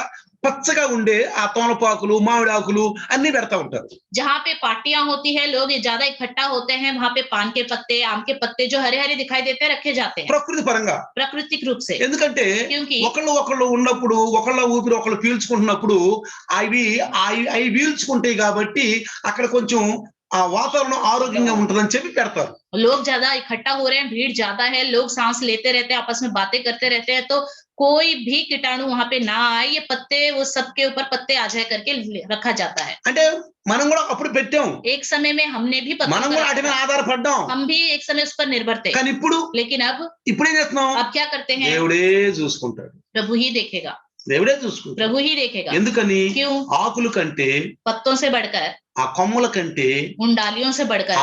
Speaker 1: పచ్చగా ఉండే ఆ తమలపాకులు, మామిడి ఆకులు అన్ని పెడతా ఉంటారు.
Speaker 2: जहाँ पे पार्टियां होती है, लोग ज्यादा इकट्ठा होते हैं, वहाँ पे पान के पत्ते, आम के पत्ते जो हरे हरे दिखाई देते हैं रखे जाते हैं
Speaker 1: ప్రకృతి పరంగా.
Speaker 2: प्राकृतिक रूप से.
Speaker 1: ఎందుకంటే
Speaker 2: क्योंकि
Speaker 1: ఒకళ్ళు ఉన్నప్పుడు, ఒకళ్ళ ఊపిరి ఒకళ్ళు పీల్చుకుంటున్నప్పుడు అవి పీల్చుకుంటాయి కాబట్టి అక్కడ కొంచెం ఆ వాతావరణం ఆరోగ్యంగా ఉంటుందని చెప్పి పెడతారు.
Speaker 2: लोग ज्यादा इकट्ठा हो रहे हैं, भीड़ ज्यादा है, लोग सांस लेते रहते हैं, आपस में बातें करते रहते हैं, तो कोई भी कीटाणु वहां पे ना आए, ये पत्ते वो सबके ऊपर पत्ते आ जाए करके रखा जाता है.
Speaker 1: అంటే మనం కూడా అప్పుడు పెట్టాం,
Speaker 2: एक समय में हमने भी पत्तों
Speaker 1: మనం
Speaker 2: पर
Speaker 1: కూడా వాటి మీద
Speaker 2: रखा था.
Speaker 1: ఆధారపడ్డాం.
Speaker 2: हम भी एक समय उस पर निर्भर थे,
Speaker 1: కానీ ఇప్పుడు
Speaker 2: लेकिन अब
Speaker 1: ఏం చేస్తున్నాం,
Speaker 2: क्या करते हैं,
Speaker 1: దేవుడే చూసుకుంటాడు,
Speaker 2: प्रभु ही देखेगा,
Speaker 1: దేవుడే చూసుకుంటాడు.
Speaker 2: प्रभु ही देखेगा.
Speaker 1: ఎందుకని,
Speaker 2: क्यों?
Speaker 1: ఆకుల కంటే,
Speaker 2: पत्तों से बढ़कर,
Speaker 1: ఆ కొమ్మల కంటే
Speaker 2: उन डालियों से बढ़कर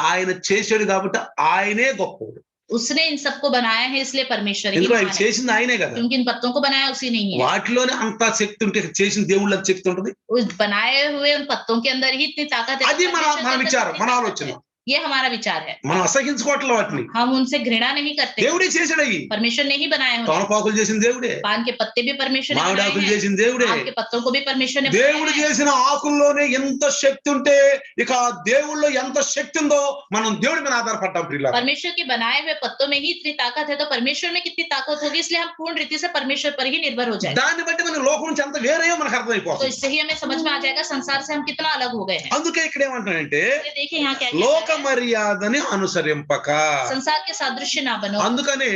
Speaker 1: ఆయన చేశాడు కాబట్టి ఆయనే గొప్పవాడు.
Speaker 2: उसने इन सबको बनाया है, इसलिए परमेश्वर ही
Speaker 1: ఎందుకంటే
Speaker 2: महान
Speaker 1: ఆయన
Speaker 2: है.
Speaker 1: చేసింది ఆయనే కదా.
Speaker 2: क्योंकि इन पत्तों को बनाया उसी नहीं है.
Speaker 1: వాటిలోనే అంత శక్తి ఉంటే చేసిన దేవుళ్ళ శక్తి ఉంటుంది.
Speaker 2: उस बनाए हुए उन पत्तों के अंदर ही इतनी ताकत है.
Speaker 1: అది మన
Speaker 2: परमेश्वर के
Speaker 1: మన
Speaker 2: अंदर
Speaker 1: విచారం,
Speaker 2: इतनी
Speaker 1: మన
Speaker 2: ताकत
Speaker 1: ఆలోచన.
Speaker 2: है. ये हमारा विचार है.
Speaker 1: మనం అసహించుకోవట్లే వాటిని,
Speaker 2: हम उनसे घृणा नहीं करते.
Speaker 1: దేవుడే చేశాడు. అవి
Speaker 2: परमेश्वर ने ही बनाए हैं.
Speaker 1: తమలపాకులు చేసిన దేవుడే,
Speaker 2: पान के पत्ते भी परमेश्वर ने
Speaker 1: మామిడి
Speaker 2: बनाए
Speaker 1: ఆకులు
Speaker 2: हैं.
Speaker 1: చేసిన దేవుడే.
Speaker 2: आम के पत्तों को भी परमेश्वर ने
Speaker 1: దేవుడు
Speaker 2: बनाया है.
Speaker 1: చేసిన ఆకుల్లోనే ఎంత శక్తి ఉంటే ఇక దేవుళ్ళో ఎంత శక్తి ఉందో మనం దేవుడి మీద ఆధారపడ్డాం ప్రియులారా.
Speaker 2: परमेश्वर के बनाए हुए पत्तों में ही इतनी ताकत है, तो परमेश्वर में कितनी ताकत होगी, इसलिए हम पूर्ण रीति से परमेश्वर पर ही निर्भर हो जाए.
Speaker 1: దాన్ని బట్టి మనం లోకం నుంచి ఎంత వేరేయో మనకు
Speaker 2: तो
Speaker 1: అర్థమైపోతుంది.
Speaker 2: इससे ही हमें समझ में आ जाएगा संसार से हम कितना अलग हो गए हैं.
Speaker 1: అందుకే ఇక్కడ ఏమంటానంటే,
Speaker 2: देखिए यहाँ क्या
Speaker 1: లోక మర్యాదని అనుసరింపక.
Speaker 2: संसार के सादृश्य ना बनो.
Speaker 1: అందుకనే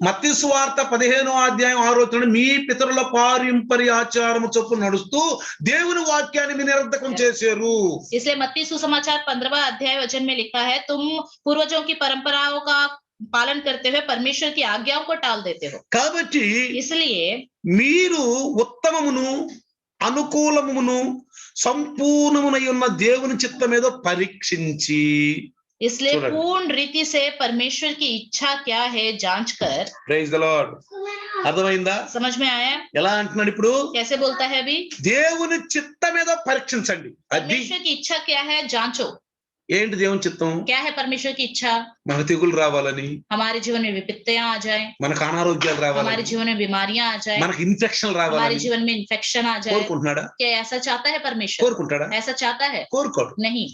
Speaker 1: మత్తయి సువార్త 15వ అధ్యాయం 6వ వచనం, మీ పితరుల పారంపర్య ఆచారము చొప్పున నడుస్తూ దేవుని వాక్యాన్ని మీ నిరర్ధకం చేశారు.
Speaker 2: इसलिए मत्ती सुसमाचार 15वां अध्याय वचन में लिखा है, तुम पूर्वजों की परंपराओं का पालन करते हुए परमेश्वर की आज्ञाओं को टाल देते हो.
Speaker 1: కాబట్టి
Speaker 2: इसलिए
Speaker 1: మీరు ఉత్తమమును అనుకూలమును సంపూర్ణమునై ఉన్న దేవుని చిత్తమేదో పరీక్షించి,
Speaker 2: इसलिए पूर्ण रीति से परमेश्वर की इच्छा क्या है जांच कर.
Speaker 1: Praise the Lord. అర్థమైందా?
Speaker 2: समझ में आया?
Speaker 1: ఎలా అంటున్నాడు ఇప్పుడు?
Speaker 2: कैसे बोलता है अभी?
Speaker 1: దేవుని చిత్తమేదో పరీక్షించండి. అది
Speaker 2: परमेश्वर की इच्छा क्या है जांचो.
Speaker 1: ఏంటి దేవుని చిత్తం?
Speaker 2: क्या है परमेश्वर की इच्छा?
Speaker 1: మనకు తెగులు రావాలని,
Speaker 2: हमारे जीवन में विपत्तियां आ जाए,
Speaker 1: మనకు అనారోగ్యాలు
Speaker 2: हमारे
Speaker 1: రావాలని,
Speaker 2: जीवन में बीमारियां आ जाए,
Speaker 1: మనకు ఇన్ఫెక్షన్
Speaker 2: हमारे
Speaker 1: రావాలని
Speaker 2: जीवन में इन्फेक्शन आ जाए.
Speaker 1: కోరుకుంటున్నాడా?
Speaker 2: क्या ऐसा चाहता है परमेश्वर?
Speaker 1: కోరుకుంటాడా?
Speaker 2: ऐसा चाहता है?
Speaker 1: కోరుకోడు.
Speaker 2: नहीं.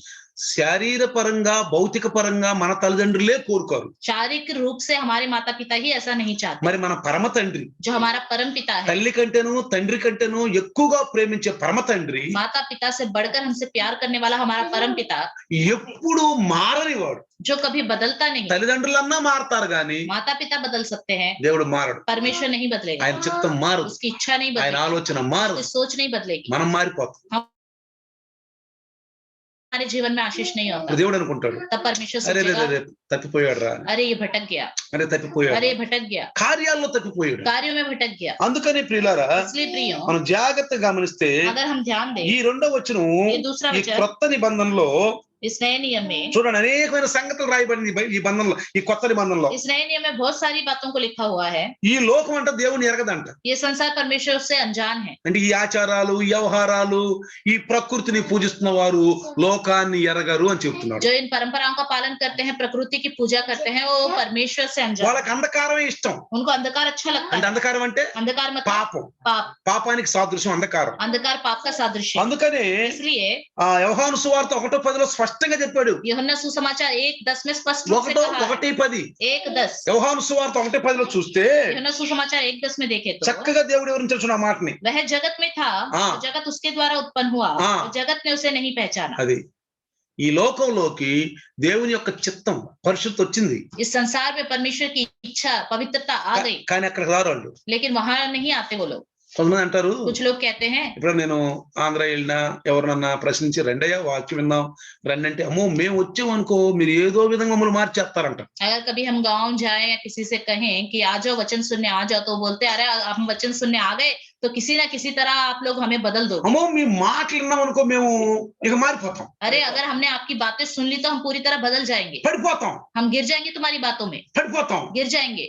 Speaker 1: శారీర పరంగా భౌతిక పరంగా మన తల్లిదండ్రులే కోరుకోరు.
Speaker 2: शारीरिक रूप से हमारे माता पिता ही ऐसा नहीं चाहते.
Speaker 1: మరి మన పరమ తండ్రి,
Speaker 2: जो हमारा परम पिता है,
Speaker 1: తల్లి కంటేను తండ్రి కంటేను ఎక్కువగా ప్రేమించే పరమ తండ్రి,
Speaker 2: माता पिता से बढ़कर हमसे प्यार करने वाला हमारा परम पिता,
Speaker 1: ఎప్పుడు మారనివాడు.
Speaker 2: जो कभी बदलता नहीं.
Speaker 1: తల్లిదండ్రులన్నా మారతారు గాని
Speaker 2: माता पिता बदल सकते हैं,
Speaker 1: దేవుడు మారడు.
Speaker 2: परमेश्वर नहीं बदलेगा.
Speaker 1: ఆయన చిత్తం మారదు,
Speaker 2: उसकी इच्छा नहीं
Speaker 1: ఆయన
Speaker 2: बदलेगी,
Speaker 1: ఆలోచన మారదు.
Speaker 2: उसकी सोच नहीं बदलेगी.
Speaker 1: మనం మారిపోతాం.
Speaker 2: हमारे जीवन में आशीष नहीं होता.
Speaker 1: దేవుడు అనుకుంటాడు,
Speaker 2: तब परमेश्वर
Speaker 1: అరే రే
Speaker 2: सोचेगा,
Speaker 1: రే తప్పిపోయాడు రా,
Speaker 2: अरे ये भटक गया,
Speaker 1: అరే తప్పిపోయాడు,
Speaker 2: अरे ये भटक गया,
Speaker 1: కార్యాల్లో తప్పిపోయాడు.
Speaker 2: कार्यों में भटक गया.
Speaker 1: అందుకని ప్రియులారా,
Speaker 2: इसलिए प्रियो,
Speaker 1: మనం జాగ్రత్తగా గమనిస్తే
Speaker 2: अगर हम ध्यान दें,
Speaker 1: ఈ రెండో వచనం
Speaker 2: ये दूसरा
Speaker 1: ఈ
Speaker 2: वचन
Speaker 1: క్రొత్త నిబంధనలో
Speaker 2: इस नए नियम में,
Speaker 1: చూడండి అనేకమైన సంగతులు రాయబడింది ఈ బంధంలో, ఈ కొత్త నిబంధనలో.
Speaker 2: इस नए नियम में बहुत सारी बातों को लिखा हुआ है.
Speaker 1: ఈ లోకం అంటే దేవుని ఎరగదంట.
Speaker 2: ये संसार परमेश्वर से अनजान है.
Speaker 1: అంటే ఈ ఆచారాలు, ఈ వ్యవహారాలు, ఈ ప్రకృతిని పూజిస్తున్న వారు లోకాన్ని ఎరగరు అని చెప్తున్నాడు.
Speaker 2: जो इन परंपराओं का पालन करते हैं, प्रकृति की पूजा करते हैं, वो परमेश्वर से अनजान.
Speaker 1: వాళ్ళకి అంధకారమే ఇష్టం.
Speaker 2: उनको अंधकार अच्छा लगता
Speaker 1: అంటే
Speaker 2: है.
Speaker 1: అంధకారం అంటే
Speaker 2: अंधकार मतलब
Speaker 1: పాపం,
Speaker 2: पाप.
Speaker 1: పాపానికి సాదృశ్యం అంధకారం.
Speaker 2: अंधकार पाप का सादृश्य.
Speaker 1: అందుకనే
Speaker 2: इसलिए
Speaker 1: ఆ యోహాను సువార్త 1:10 స్పష్టంగా చెప్పాడు.
Speaker 2: यूहन्ना सुसमाचार 1:10 में स्पष्ट रूप से कहा है.
Speaker 1: 1:10
Speaker 2: 1:10.
Speaker 1: యోహాను సువార్త 1:10 చూస్తే
Speaker 2: यूहन्ना सुसमाचार 1:10 में देखे तो
Speaker 1: చక్కగా దేవుడు వివరించాడు ఆ మాటని.
Speaker 2: वह जगत में था,
Speaker 1: हाँ।
Speaker 2: तो जगत उसके द्वारा उत्पन्न हुआ,
Speaker 1: हाँ।
Speaker 2: तो जगत ने उसे नहीं पहचाना.
Speaker 1: అది ఈ లోకంలోకి దేవుని యొక్క చిత్తం పరిశుద్ధి వచ్చింది,
Speaker 2: इस संसार में परमेश्वर की इच्छा पवित्रता आ गई,
Speaker 1: కానీ అక్కడికి రారు వాళ్ళు.
Speaker 2: लेकिन वहां नहीं आते वो लोग.
Speaker 1: కొంతమంది అంటారు,
Speaker 2: कुछ लोग कहते हैं,
Speaker 1: ఇప్పుడు నేను ఆంధ్ర వెళ్ళినా ఎవరినన్నా ప్రశ్నించి రెండయ్యా వాక్యం విన్నాం రండి అంటే, అమ్మో మేము వచ్చాం అనుకో మీరు ఏదో విధంగా మమ్మల్ని మార్చేస్తారంట.
Speaker 2: अगर कभी हम गांव जाए या किसी से कहें कि आ जाओ वचन सुनने आ जाओ, तो बोलते अरे हम वचन सुनने आ गए तो किसी ना किसी तरह आप लोग हमें बदल दो.
Speaker 1: అమ్మో మీ మాటలు విన్నాం అనుకో మేము ఇక మారిపోతాం,
Speaker 2: अरे अगर हमने आपकी बातें सुन ली तो हम पूरी तरह बदल जाएंगे,
Speaker 1: పడిపోతాం,
Speaker 2: हम गिर जाएंगे तुम्हारी बातों में,
Speaker 1: పడిపోతాం.
Speaker 2: गिर जाएंगे.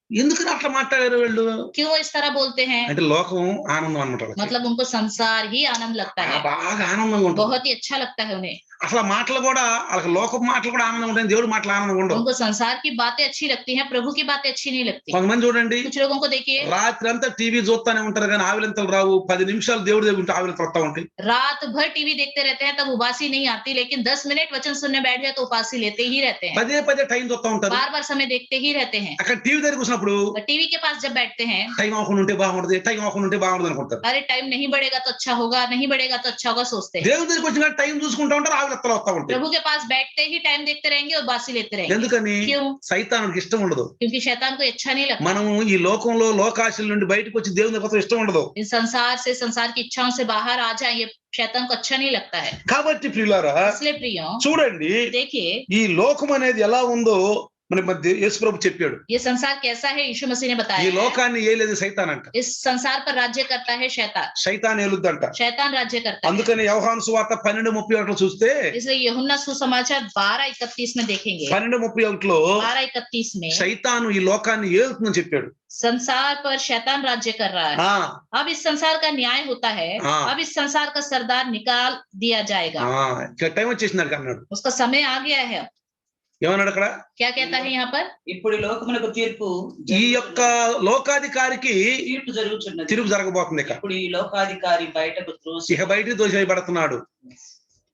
Speaker 1: ఎందుకని అట్లా మాట్లాడారు వీళ్ళు
Speaker 2: क्यों इस तरह बोलते हैं?
Speaker 1: అంటే లోకం ఆనందం అనమాట.
Speaker 2: मतलब उनको संसार ही आनंद लगता है,
Speaker 1: బాగా ఆనందంగా ఉంటుంది.
Speaker 2: बहुत ही अच्छा लगता है उन्हें.
Speaker 1: అసలు మాటలు కూడా వాళ్ళకి లోకపు మాటలు కూడా ఆనందంగా ఉంటాయి, దేవుడి మాటలు ఆనందంగా ఉండవు.
Speaker 2: उनको संसार की बातें अच्छी लगती हैं, प्रभु की बातें अच्छी नहीं लगती.
Speaker 1: కొంతమంది చూడండి
Speaker 2: कुछ लोगों को देखिए,
Speaker 1: రాత్రి అంతా టీవీ చూస్తానే ఉంటారు కానీ ఆవిలంతలు రావు. 10 నిమిషాలు దేవుడి దగ్గర ఉంటే ఆవిలంతలు వస్తా ఉంటాయి.
Speaker 2: रात भर टीवी देखते रहते हैं तब उबासी नहीं आती, लेकिन 10 मिनट वचन सुनने बैठ जाए तो उबासी लेते ही रहते हैं,
Speaker 1: పదే పదే టైం చూస్తా ఉంటారు.
Speaker 2: बार बार समय देखते ही रहते हैं.
Speaker 1: అక్కడ టీవీ దగ్గర కూర్చున్నప్పుడు
Speaker 2: टीवी के पास जब बैठते हैं,
Speaker 1: టైం ఆఫ్ ఉంటే బాగుంటది, టైం ఆఫ్ ఉంటే బాగుంటది అనుకుంటారు.
Speaker 2: अरे टाइम नहीं बढ़ेगा तो अच्छा होगा, नहीं बढ़ेगा तो अच्छा होगा सोचते हैं.
Speaker 1: దేవుడి దగ్గరికి వచ్చిన టైం చూసుకుంటా ఉంటారు, ఆవిలెత్తలు వస్తా ఉంటాయి.
Speaker 2: प्रभु के पास बैठते ही टाइम देखते रहेंगे और बासी लेते रहेंगे.
Speaker 1: ఎందుకని?
Speaker 2: क्यों?
Speaker 1: సైతానుడికి ఇష్టం ఉండదు.
Speaker 2: क्योंकि शैतान को अच्छा नहीं लगता.
Speaker 1: మనం ఈ లోకంలో లోకాశల నుండి బయటకు వచ్చి దేవుని కోసం ఇష్టం ఉండదు.
Speaker 2: इस संसार से, संसार की इच्छाओं से बाहर आ जाए, ये शैतान को अच्छा नहीं लगता है.
Speaker 1: కాబట్టి ప్రియులారా
Speaker 2: इसलिए प्रियो
Speaker 1: చూడండి,
Speaker 2: देखिए
Speaker 1: ఈ లోకం అనేది ఎలా ఉందో మన మధ్య యేసు ప్రభు చెప్పాడు.
Speaker 2: ये संसार कैसा है यीशु मसीह ने
Speaker 1: ఈ
Speaker 2: बताया है.
Speaker 1: లోకాన్ని ఏలేది సైతాన్ అంట.
Speaker 2: इस संसार पर राज्य करता है शैतान.
Speaker 1: సైతాన్ ఏలుద్దంట.
Speaker 2: शैतान राज्य करता है.
Speaker 1: అందుకని యోహాను సువార్త 12:31 చూస్తే
Speaker 2: इसलिए यूहन्ना सुसमाचार 12:31 में देखेंगे.
Speaker 1: 12:31
Speaker 2: 12:31 में
Speaker 1: సైతాను ఈ లోకాన్ని ఏలుతుందని చెప్పాడు.
Speaker 2: संसार पर शैतान राज्य कर रहा है.
Speaker 1: ఆ
Speaker 2: अब इस संसार का न्याय होता है.
Speaker 1: हाँ।
Speaker 2: अब इस संसार का सरदार निकाल दिया जाएगा.
Speaker 1: ఇక టైం వచ్చేసింది అన్నాడు.
Speaker 2: उसका समय आ गया है.
Speaker 1: ఏమన్నాడు అక్కడ?
Speaker 2: क्या कहता है यहाँ पर?
Speaker 3: ఇప్పుడు ఈ లోకమునకు తీర్పు
Speaker 1: ఈ యొక్క లోకాధికారికి
Speaker 3: తీర్పు జరుగుతున్నది.
Speaker 1: తిరుగు జరగబోతుంది. ఇక
Speaker 3: ఇప్పుడు ఈ లోకాధికారి బయటకు త్రోసి
Speaker 1: ఇక బయటికి దోషిపడుతున్నాడు.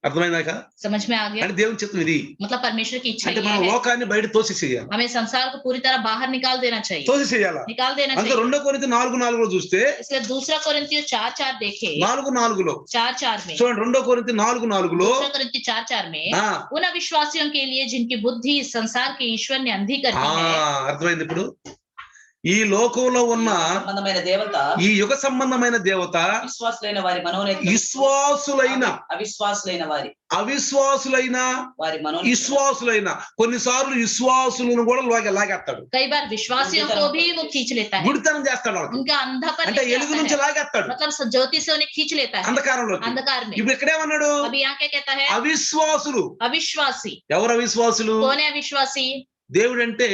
Speaker 1: అర్థమైందాక?
Speaker 2: समझ में आ गया?
Speaker 1: అంటే దేవుని చిత్తం ఇది.
Speaker 2: मतलब परमेश्वर की इच्छा
Speaker 1: అంటే
Speaker 2: ये
Speaker 1: మనం
Speaker 2: है,
Speaker 1: లోకాన్ని బయట తోసేసేయాలి.
Speaker 2: हमें संसार को पूरी तरह बाहर निकाल देना चाहिए,
Speaker 1: తోసేసేయాలా?
Speaker 2: निकाल देना
Speaker 1: అందుకే
Speaker 2: चाहिए।
Speaker 1: 2 కొరింథీ 4:4లో చూస్తే
Speaker 2: इसलिए दूसरा कोरिन्थियों 4:4 देखे,
Speaker 1: 4:4లో
Speaker 2: 4:4 में,
Speaker 1: చూడండి, 2 కొరింథీ 4:4లో
Speaker 2: दूसरा कोरिन्थियों 4:4 में,
Speaker 1: ఆ
Speaker 2: उन अविश्वासियों के लिए जिनकी बुद्धि इस संसार के ईश्वर ने अंधी कर दी है।
Speaker 1: అర్థమైంది ఇప్పుడు? ఈ లోకంలో ఉన్న
Speaker 3: సంబంధమైన దేవత,
Speaker 1: ఈ యుగ సంబంధమైన దేవత
Speaker 3: విశ్వాసులైన వారి మనోనేత్రం,
Speaker 1: విశ్వాసులైన
Speaker 3: అవిశ్వాసులైన
Speaker 1: అవిశ్వాసులైన
Speaker 3: వారి మనోనేత్రం,
Speaker 1: విశ్వాసులైన కొన్నిసార్లు విశ్వాసులను కూడా లాగేస్తాడు.
Speaker 2: कई बार विश्वासियों को भी वो खींच लेता है,
Speaker 1: గుడితనం చేస్తాడు వాళ్ళకి.
Speaker 2: उनका अंधापन
Speaker 1: అంటే
Speaker 2: लेके
Speaker 1: ఎలుగు
Speaker 2: आता
Speaker 1: నుంచి
Speaker 2: है,
Speaker 1: లాగేస్తాడు
Speaker 2: मतलब ज्योति से उन्हें खींच लेता है
Speaker 1: అంధకారంలో.
Speaker 2: अंधकार में।
Speaker 1: ఇప్పుడు ఇక్కడేమన్నాడు?
Speaker 2: अभी यहाँ क्या कहता है?
Speaker 1: అవిశ్వాసులు.
Speaker 2: अविश्वासी।
Speaker 1: ఎవరు అవిశ్వాసులు?
Speaker 2: कौन है अविश्वासी?
Speaker 1: దేవుడు అంటే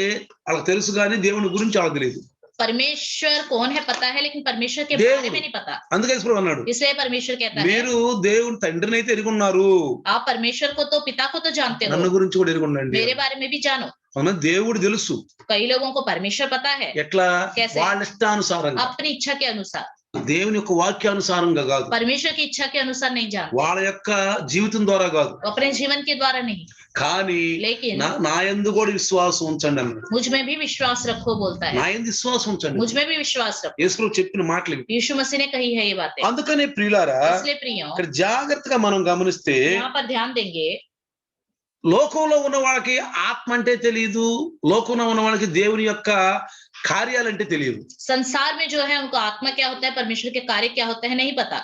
Speaker 1: వాళ్ళకి తెలుసు కానీ దేవుని గురించి వాళ్ళకి తెలియదు.
Speaker 2: परमेश्वर कौन है पता है, लेकिन परमेश्वर के
Speaker 1: देव।
Speaker 2: बारे में नहीं पता।
Speaker 1: అందుకే యేసు అన్నాడు,
Speaker 2: इसलिए परमेश्वर कहता है,
Speaker 1: మీరు దేవుని తండ్రిని అయితే ఎరుగున్నారు,
Speaker 2: आप परमेश्वर को तो पिता को तो जानते हो,
Speaker 1: నన్ను గురించి కూడా ఎరుగుండండి.
Speaker 2: मेरे बारे में भी जानो।
Speaker 1: మన దేవుడు తెలుసు.
Speaker 2: कई लोगों को परमेश्वर पता है,
Speaker 1: ఎట్లా?
Speaker 2: कैसे?
Speaker 1: వాళ్ళ ఇష్టానుసారంగా,
Speaker 2: अपनी इच्छा के अनुसार,
Speaker 1: దేవుని యొక్క వాక్యానుసారంగా కాదు,
Speaker 2: परमेश्वर की इच्छा के अनुसार नहीं जानते,
Speaker 1: వాళ్ళ యొక్క జీవితం ద్వారా కాదు,
Speaker 2: अपने जीवन के द्वारा नहीं,
Speaker 1: కానీ
Speaker 2: लेकिन
Speaker 1: నా యందు కూడా విశ్వాసం ఉంచండి అన్నాడు.
Speaker 2: मुझ में भी विश्वास रखो बोलता है,
Speaker 1: నా యందు విశ్వాసం ఉంచండి.
Speaker 2: मुझ में भी विश्वास रखो।
Speaker 1: యేసు చెప్పిన మాటలు ఇవి.
Speaker 2: यीशु मसीह ने कही है ये बातें।
Speaker 1: అందుకనే ప్రియులారా,
Speaker 2: इसलिए प्रियो,
Speaker 1: ఇక్కడ జాగ్రత్తగా మనం గమనిస్తే
Speaker 2: यहाँ पर ध्यान देंगे,
Speaker 1: లోకంలో ఉన్న వాళ్ళకి ఆత్మ అంటే తెలియదు, లోకంలో ఉన్న వాళ్ళకి దేవుని యొక్క కార్యాలంటే తెలియదు.
Speaker 2: संसार में जो है उनको आत्मा क्या होता है, परमेश्वर के कार्य क्या होता है नहीं पता।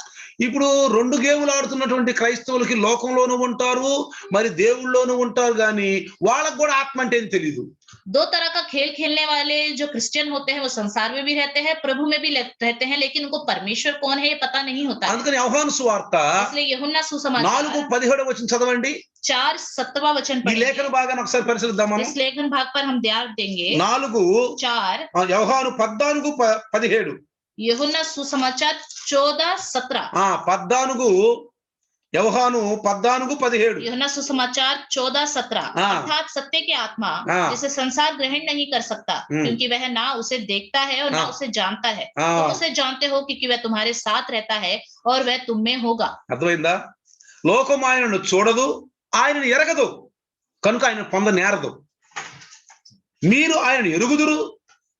Speaker 1: ఇప్పుడు 2 గేములు ఆడుతున్నటువంటి క్రైస్తవులకి లోకంలోనూ ఉంటారు, మరి దేవుళ్ళలోనూ ఉంటారు, కానీ వాళ్ళకు కూడా ఆత్మ అంటే ఏం తెలియదు.
Speaker 2: 2 तरह का खेल खेलने वाले जो क्रिश्चियन होते हैं वो संसार में भी रहते हैं, प्रभु में भी रहते हैं, लेकिन उनको परमेश्वर कौन है ये पता नहीं होता है।
Speaker 1: అందుకని యోహాను సువార్త
Speaker 2: इसलिए యూహన్నా सुसमाचार
Speaker 1: 4:17 వచనం చదవండి.
Speaker 2: 4:7 वचन
Speaker 1: ఈ లేఖన
Speaker 2: पढ़ेंगे।
Speaker 1: భాగాన్ని ఒకసారి పరిశీలిద్దాం మనం.
Speaker 2: इस लेखन भाग पर हम ध्यान देंगे।
Speaker 1: 4
Speaker 2: 4
Speaker 1: యోహాను 14:17
Speaker 2: यूहन्ना सुसमाचार 14:17
Speaker 1: 14 యోహాను 14:17
Speaker 2: यूहन्ना सुसमाचार 14:17
Speaker 1: हाँ।
Speaker 2: अर्थात सत्य की आत्मा
Speaker 1: हाँ।
Speaker 2: जिसे संसार ग्रहण नहीं कर सकता, क्योंकि वह ना उसे देखता है और ना
Speaker 1: हाँ।
Speaker 2: उसे जानता है।
Speaker 1: हाँ।
Speaker 2: तुम उसे जानते हो क्योंकि वह तुम्हारे साथ रहता है और वह तुम में होगा।
Speaker 1: అర్థమైందా? లోకం ఆయనను చూడదు, ఆయనను ఎరగదు, కనుక ఆయన పొందనేరదు. మీరు ఆయనను ఎరుగుదురు,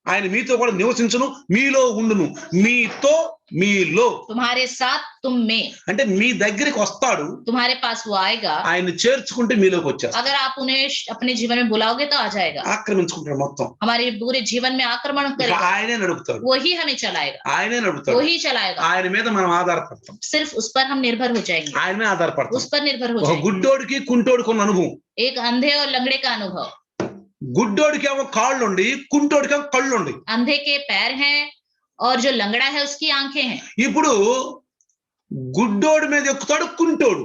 Speaker 1: ఆయన మీతో కూడా నివసించును, మీలో ఉండును. మీలో
Speaker 2: तुम्हारे साथ तुम में,
Speaker 1: అంటే మీ దగ్గరికి వస్తాడు,
Speaker 2: तुम्हारे पास वो आएगा।
Speaker 1: ఆయన్ని చేర్చుకుంటే మీలోకి వచ్చేస్తాడు.
Speaker 2: अगर आप उन्हें अपने जीवन में बुलाओगे तो आ जाएगा,
Speaker 1: ఆక్రమించుకుంటాడు మొత్తం.
Speaker 2: हमारे पूरे जीवन में आक्रमण
Speaker 1: ఇక
Speaker 2: करेगा,
Speaker 1: ఆయనే నడుపుతాడు,
Speaker 2: वही हमें चलाएगा,
Speaker 1: ఆయనే నడుపుతాడు.
Speaker 2: वही चलाएगा।
Speaker 1: ఆయన మీద మనం ఆధారపడతాం,
Speaker 2: सिर्फ उस पर हम निर्भर हो जाएंगे,
Speaker 1: ఆయన మీద ఆధారపడతాం.
Speaker 2: उस पर निर्भर हो
Speaker 1: ఒక
Speaker 2: जाएंगे।
Speaker 1: గుడ్డోడికి కుంటోడికి ఉన్న అనుభవం.
Speaker 2: एक अंधे और लंगड़े का अनुभव,
Speaker 1: గుడ్డోడికి ఏమో కాళ్ళుండి, కుంటోడికి ఏమో కళ్ళుండి.
Speaker 2: अंधे के पैर हैं और जो लंगड़ा है उसकी आंखें हैं।
Speaker 1: ఇప్పుడు గుడ్డోడి మీద ఎక్కుతాడు కుంటోడు,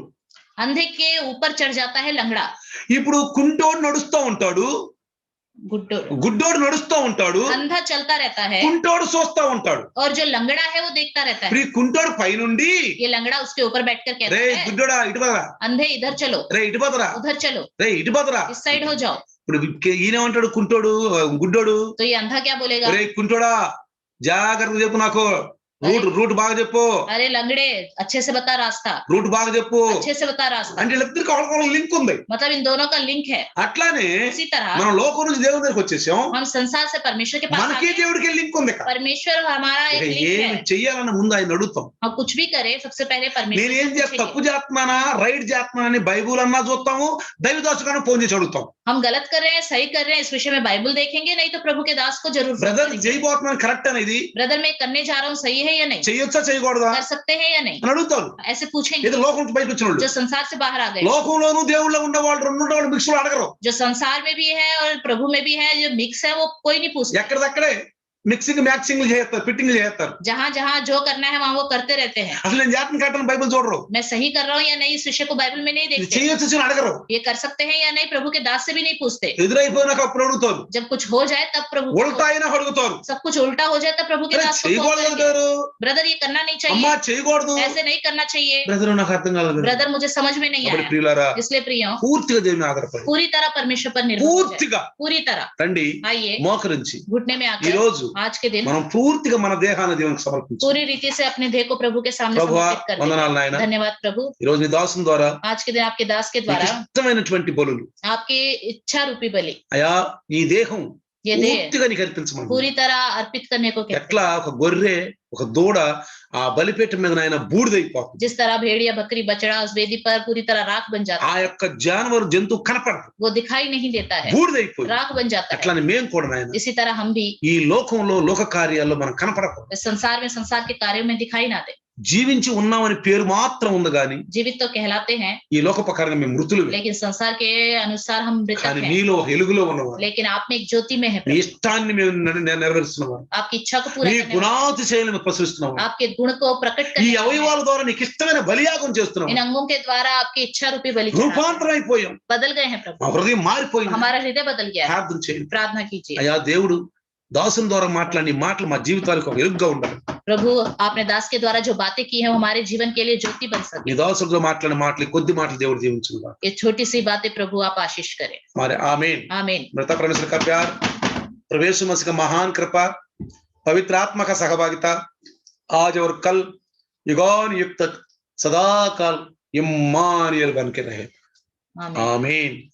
Speaker 2: अंधे के ऊपर चढ़ जाता है लंगड़ा।
Speaker 1: ఇప్పుడు కుంటోడు నడుస్తూ ఉంటాడు,
Speaker 2: गुड्डो
Speaker 1: గుడ్డోడు నడుస్తూ ఉంటాడు,
Speaker 2: अंधा चलता रहता है
Speaker 1: కుంటోడు చూస్తా ఉంటాడు.
Speaker 2: और जो लंगड़ा है वो देखता रहता
Speaker 1: ఇప్పుడు
Speaker 2: है।
Speaker 1: ఈ కుంటోడు పైనుండి,
Speaker 2: ये लंगड़ा उसके ऊपर बैठकर कहता
Speaker 1: రే
Speaker 2: है,
Speaker 1: గుడ్డోడా ఇటు పదరా,
Speaker 2: अंधे इधर चलो,
Speaker 1: రే ఇటు పదరా,
Speaker 2: उधर चलो,
Speaker 1: రే ఇటు పదరా.
Speaker 2: इस साइड हो जाओ।
Speaker 1: ఇప్పుడు ఈయనేమంటాడు కుంటోడు, గుడ్డోడు,
Speaker 2: तो ये अंधा क्या बोलेगा?
Speaker 1: రే కుంటోడా జాగ్రత్తగా చెప్పు, నాకు రూట్ బాగా చెప్పు,
Speaker 2: अरे लंगड़े अच्छे से बता रास्ता,
Speaker 1: రూట్ బాగా చెప్పు
Speaker 2: अच्छे से बता रास्ता।
Speaker 1: అంటే వీళ్ళిద్దరికి ఒకరికొకరు లింక్ ఉంది.
Speaker 2: मतलब इन दोनों का लिंक है।
Speaker 1: అట్లానే
Speaker 2: इसी तरह
Speaker 1: మనం లోకం నుంచి దేవుని దగ్గరికి వచ్చేసాం,
Speaker 2: हम संसार से परमेश्वर के पास आ
Speaker 1: మనకి
Speaker 2: गए।
Speaker 1: దేవుడికి లింక్ ఉంది. ఇక
Speaker 2: परमेश्वर हमारा एक लिंक
Speaker 1: ఏమి
Speaker 2: है।
Speaker 1: చెయ్యాలన్న ముందు ఆయన అడుగుతాం.
Speaker 2: हम कुछ भी करें सबसे पहले परमेश्वर
Speaker 1: నేనేం
Speaker 2: से पूछेंगे।
Speaker 1: తప్పు చేస్తున్నానా, రైట్ చేస్తున్నానని బైబుల్ అన్నా చూస్తాము, దైవదాసుగానే ఫోన్ చేసి అడుగుతాం.
Speaker 2: हम गलत कर रहे हैं सही कर रहे हैं इस विषय में बाइबल देखेंगे, नहीं तो प्रभु के दास को जरूर फोन
Speaker 1: బ్రదర్
Speaker 2: करेंगे।
Speaker 1: చేయబోతున్నాను కరెక్ట్ అనేది,
Speaker 2: ब्रदर मैं करने जा रहा हूँ सही है या नहीं,
Speaker 1: చెయ్యొచ్చా చేయకూడదా
Speaker 2: कर सकते हैं या नहीं,
Speaker 1: అని అడుగుతారు.
Speaker 2: ऐसे पूछेंगे।
Speaker 1: ఇది లోకం నుంచి బయటకు వచ్చిన వాళ్ళు.
Speaker 2: जो संसार से बाहर आ गए,
Speaker 1: లోకంలోను దేవుళ్ళో ఉన్న వాళ్ళు రెండు వాళ్ళు మిక్స్ లో అడగరు.
Speaker 2: जो संसार में भी है और प्रभु में भी है, जो मिक्स है वो कोई नहीं पूछता।
Speaker 1: ఎక్కడిదక్కడే మిక్సింగ్ మ్యాక్సింగ్ చేస్తారు, ఫిట్టింగ్ చేస్తారు.
Speaker 2: जहाँ जहाँ जो करना है वहाँ वो करते रहते हैं।
Speaker 1: అసలు నేను జాతకం కట్టని బైబిల్ చూడరు.
Speaker 2: मैं सही कर रहा हूँ या नहीं इस विषय को बाइबल में नहीं
Speaker 1: ఇది
Speaker 2: देखते।
Speaker 1: చేయొచ్చు అని అడగరు.
Speaker 2: ये कर सकते हैं या नहीं प्रभु के दास से भी नहीं पूछते।
Speaker 1: ఎదురైపోయినాక అప్పుడు అడుగుతారు,
Speaker 2: जब कुछ हो जाए तब प्रभु को
Speaker 1: ఉల్టా అయినా అడుగుతారు.
Speaker 2: सब कुछ उल्टा हो जाए तब प्रभु के
Speaker 1: అరే
Speaker 2: दास को फोन
Speaker 1: చేయకూడదు
Speaker 2: करेंगे।
Speaker 1: గారు,
Speaker 2: ब्रदर ये करना नहीं
Speaker 1: అమ్మా
Speaker 2: चाहिए,
Speaker 1: చేయకూడదు,
Speaker 2: ऐसे नहीं करना चाहिए।
Speaker 1: బ్రదర్ నాకు అర్థం కాలేదు.
Speaker 2: ब्रदर मुझे समझ में नहीं
Speaker 1: అప్పుడు
Speaker 2: आया।
Speaker 1: ప్రియులారా
Speaker 2: इसलिए प्रियो
Speaker 1: పూర్తిగా దేవుని ఆధారపడి,
Speaker 2: पूरी तरह परमेश्वर पर निर्भर हो जाए।
Speaker 1: పూర్తిగా
Speaker 2: पूरी तरह
Speaker 1: తండి
Speaker 2: आइए
Speaker 1: మోకరించి
Speaker 2: घुटने में
Speaker 1: ఈ
Speaker 2: आकर
Speaker 1: రోజు
Speaker 2: आज के दिन
Speaker 1: మనం పూర్తిగా మన దేహాన్ని దేవునికి సమర్పించాలి.
Speaker 2: पूरी रीति से अपने देह को प्रभु के सामने
Speaker 1: ప్రభువా,
Speaker 2: समर्पित कर
Speaker 1: వందనాలు
Speaker 2: दें।
Speaker 1: నాయన.
Speaker 2: धन्यवाद प्रभु।
Speaker 1: ఈ రోజు నీ దాసుని ద్వారా
Speaker 2: आज के दिन आपके दास के
Speaker 1: నీకు
Speaker 2: द्वारा
Speaker 1: ఇష్టమైనటువంటి బలులు
Speaker 2: आपकी इच्छा रूपी बलि
Speaker 1: అయా ఈ దేహం
Speaker 2: ये देह
Speaker 1: పూర్తిగా నీకు అర్పించమని.
Speaker 2: पूरी तरह अर्पित करने को कहते
Speaker 1: ఎట్లా ఒక గొర్రె ఒక దూడ ఆ బలిపీఠం మీద నాయన బూడిదైపోతుంది.
Speaker 2: हैं। जिस तरह भेड़िया बकरी बछड़ा उस वेदी पर पूरी तरह राख बन जाता
Speaker 1: ఆ
Speaker 2: है,
Speaker 1: యొక్క జానవరు జంతువు కనపడదు,
Speaker 2: वो दिखाई नहीं देता है,
Speaker 1: బూడిదైపోయి.
Speaker 2: राख बन जाता है।
Speaker 1: అట్లానే మేము కూడా నాయన
Speaker 2: इसी तरह हम भी
Speaker 1: ఈ లోకంలో లోక కార్యాల్లో మనం కనపడకూడదు.
Speaker 2: इस संसार में संसार के कार्यों में दिखाई ना दे।
Speaker 1: జీవించి ఉన్నామని పేరు మాత్రం ఉంది గాని
Speaker 2: जीवित तो कहलाते हैं,
Speaker 1: ఈ లోకపకారంగా మేము మృతులు.
Speaker 2: लेकिन संसार के अनुसार हम मृतक
Speaker 1: కానీ
Speaker 2: हैं।
Speaker 1: నీలో వెలుగులో ఉన్నవారు,
Speaker 2: लेकिन आप में एक ज्योति में है
Speaker 1: నీ
Speaker 2: प्रभु।
Speaker 1: ఇష్టాన్ని మేము నెరవేరుస్తున్నవారు,
Speaker 2: आपकी इच्छा को पूरा
Speaker 1: నీ
Speaker 2: करने वाले,
Speaker 1: గుణాతిశయాలను ప్రసరిస్తున్నవారు,
Speaker 2: आपके गुण को प्रकट
Speaker 1: ఈ
Speaker 2: करने वाले,
Speaker 1: అవయవాల ద్వారా నీకు ఇష్టమైన బలియాగం చేస్తున్నావు.
Speaker 2: इन अंगों के द्वारा आपकी इच्छा रूपी बलि चढ़ाते हैं।
Speaker 1: రూపాంతరం అయిపోయాం,
Speaker 2: बदल गए हैं
Speaker 1: మా
Speaker 2: प्रभु,
Speaker 1: హృదయం మారిపోయింది.
Speaker 2: हमारा हृदय बदल गया है।
Speaker 1: ప్రార్థన చేయండి.
Speaker 2: प्रार्थना कीजिए।
Speaker 1: అయ్యా దేవుడు దాసుని ద్వారా మాట్లాడి మాటలు మా జీవితాలకు ఒక వెలుగుగా ఉండాలి.
Speaker 2: प्रभु आपने दास के द्वारा जो बातें की है वो हमारे जीवन के लिए ज्योति बन सके।
Speaker 1: నీ దాసులతో మాట్లాడిన మాటలు కొద్ది మాటలు దేవుడు దీవించుగా.
Speaker 2: ये छोटी सी बातें प्रभु आप आशीष करें।
Speaker 1: మరి ఆమేన్.
Speaker 2: आमीन।
Speaker 1: मृता परमेश्वर का प्यार, प्रभु यीशु मसीह का महान कृपा, पवित्र आत्मा का सहभागिता आज और कल युगान युग तक सदा काल इम्मानुएल बन के रहे।
Speaker 2: आमीन।
Speaker 1: आमीन।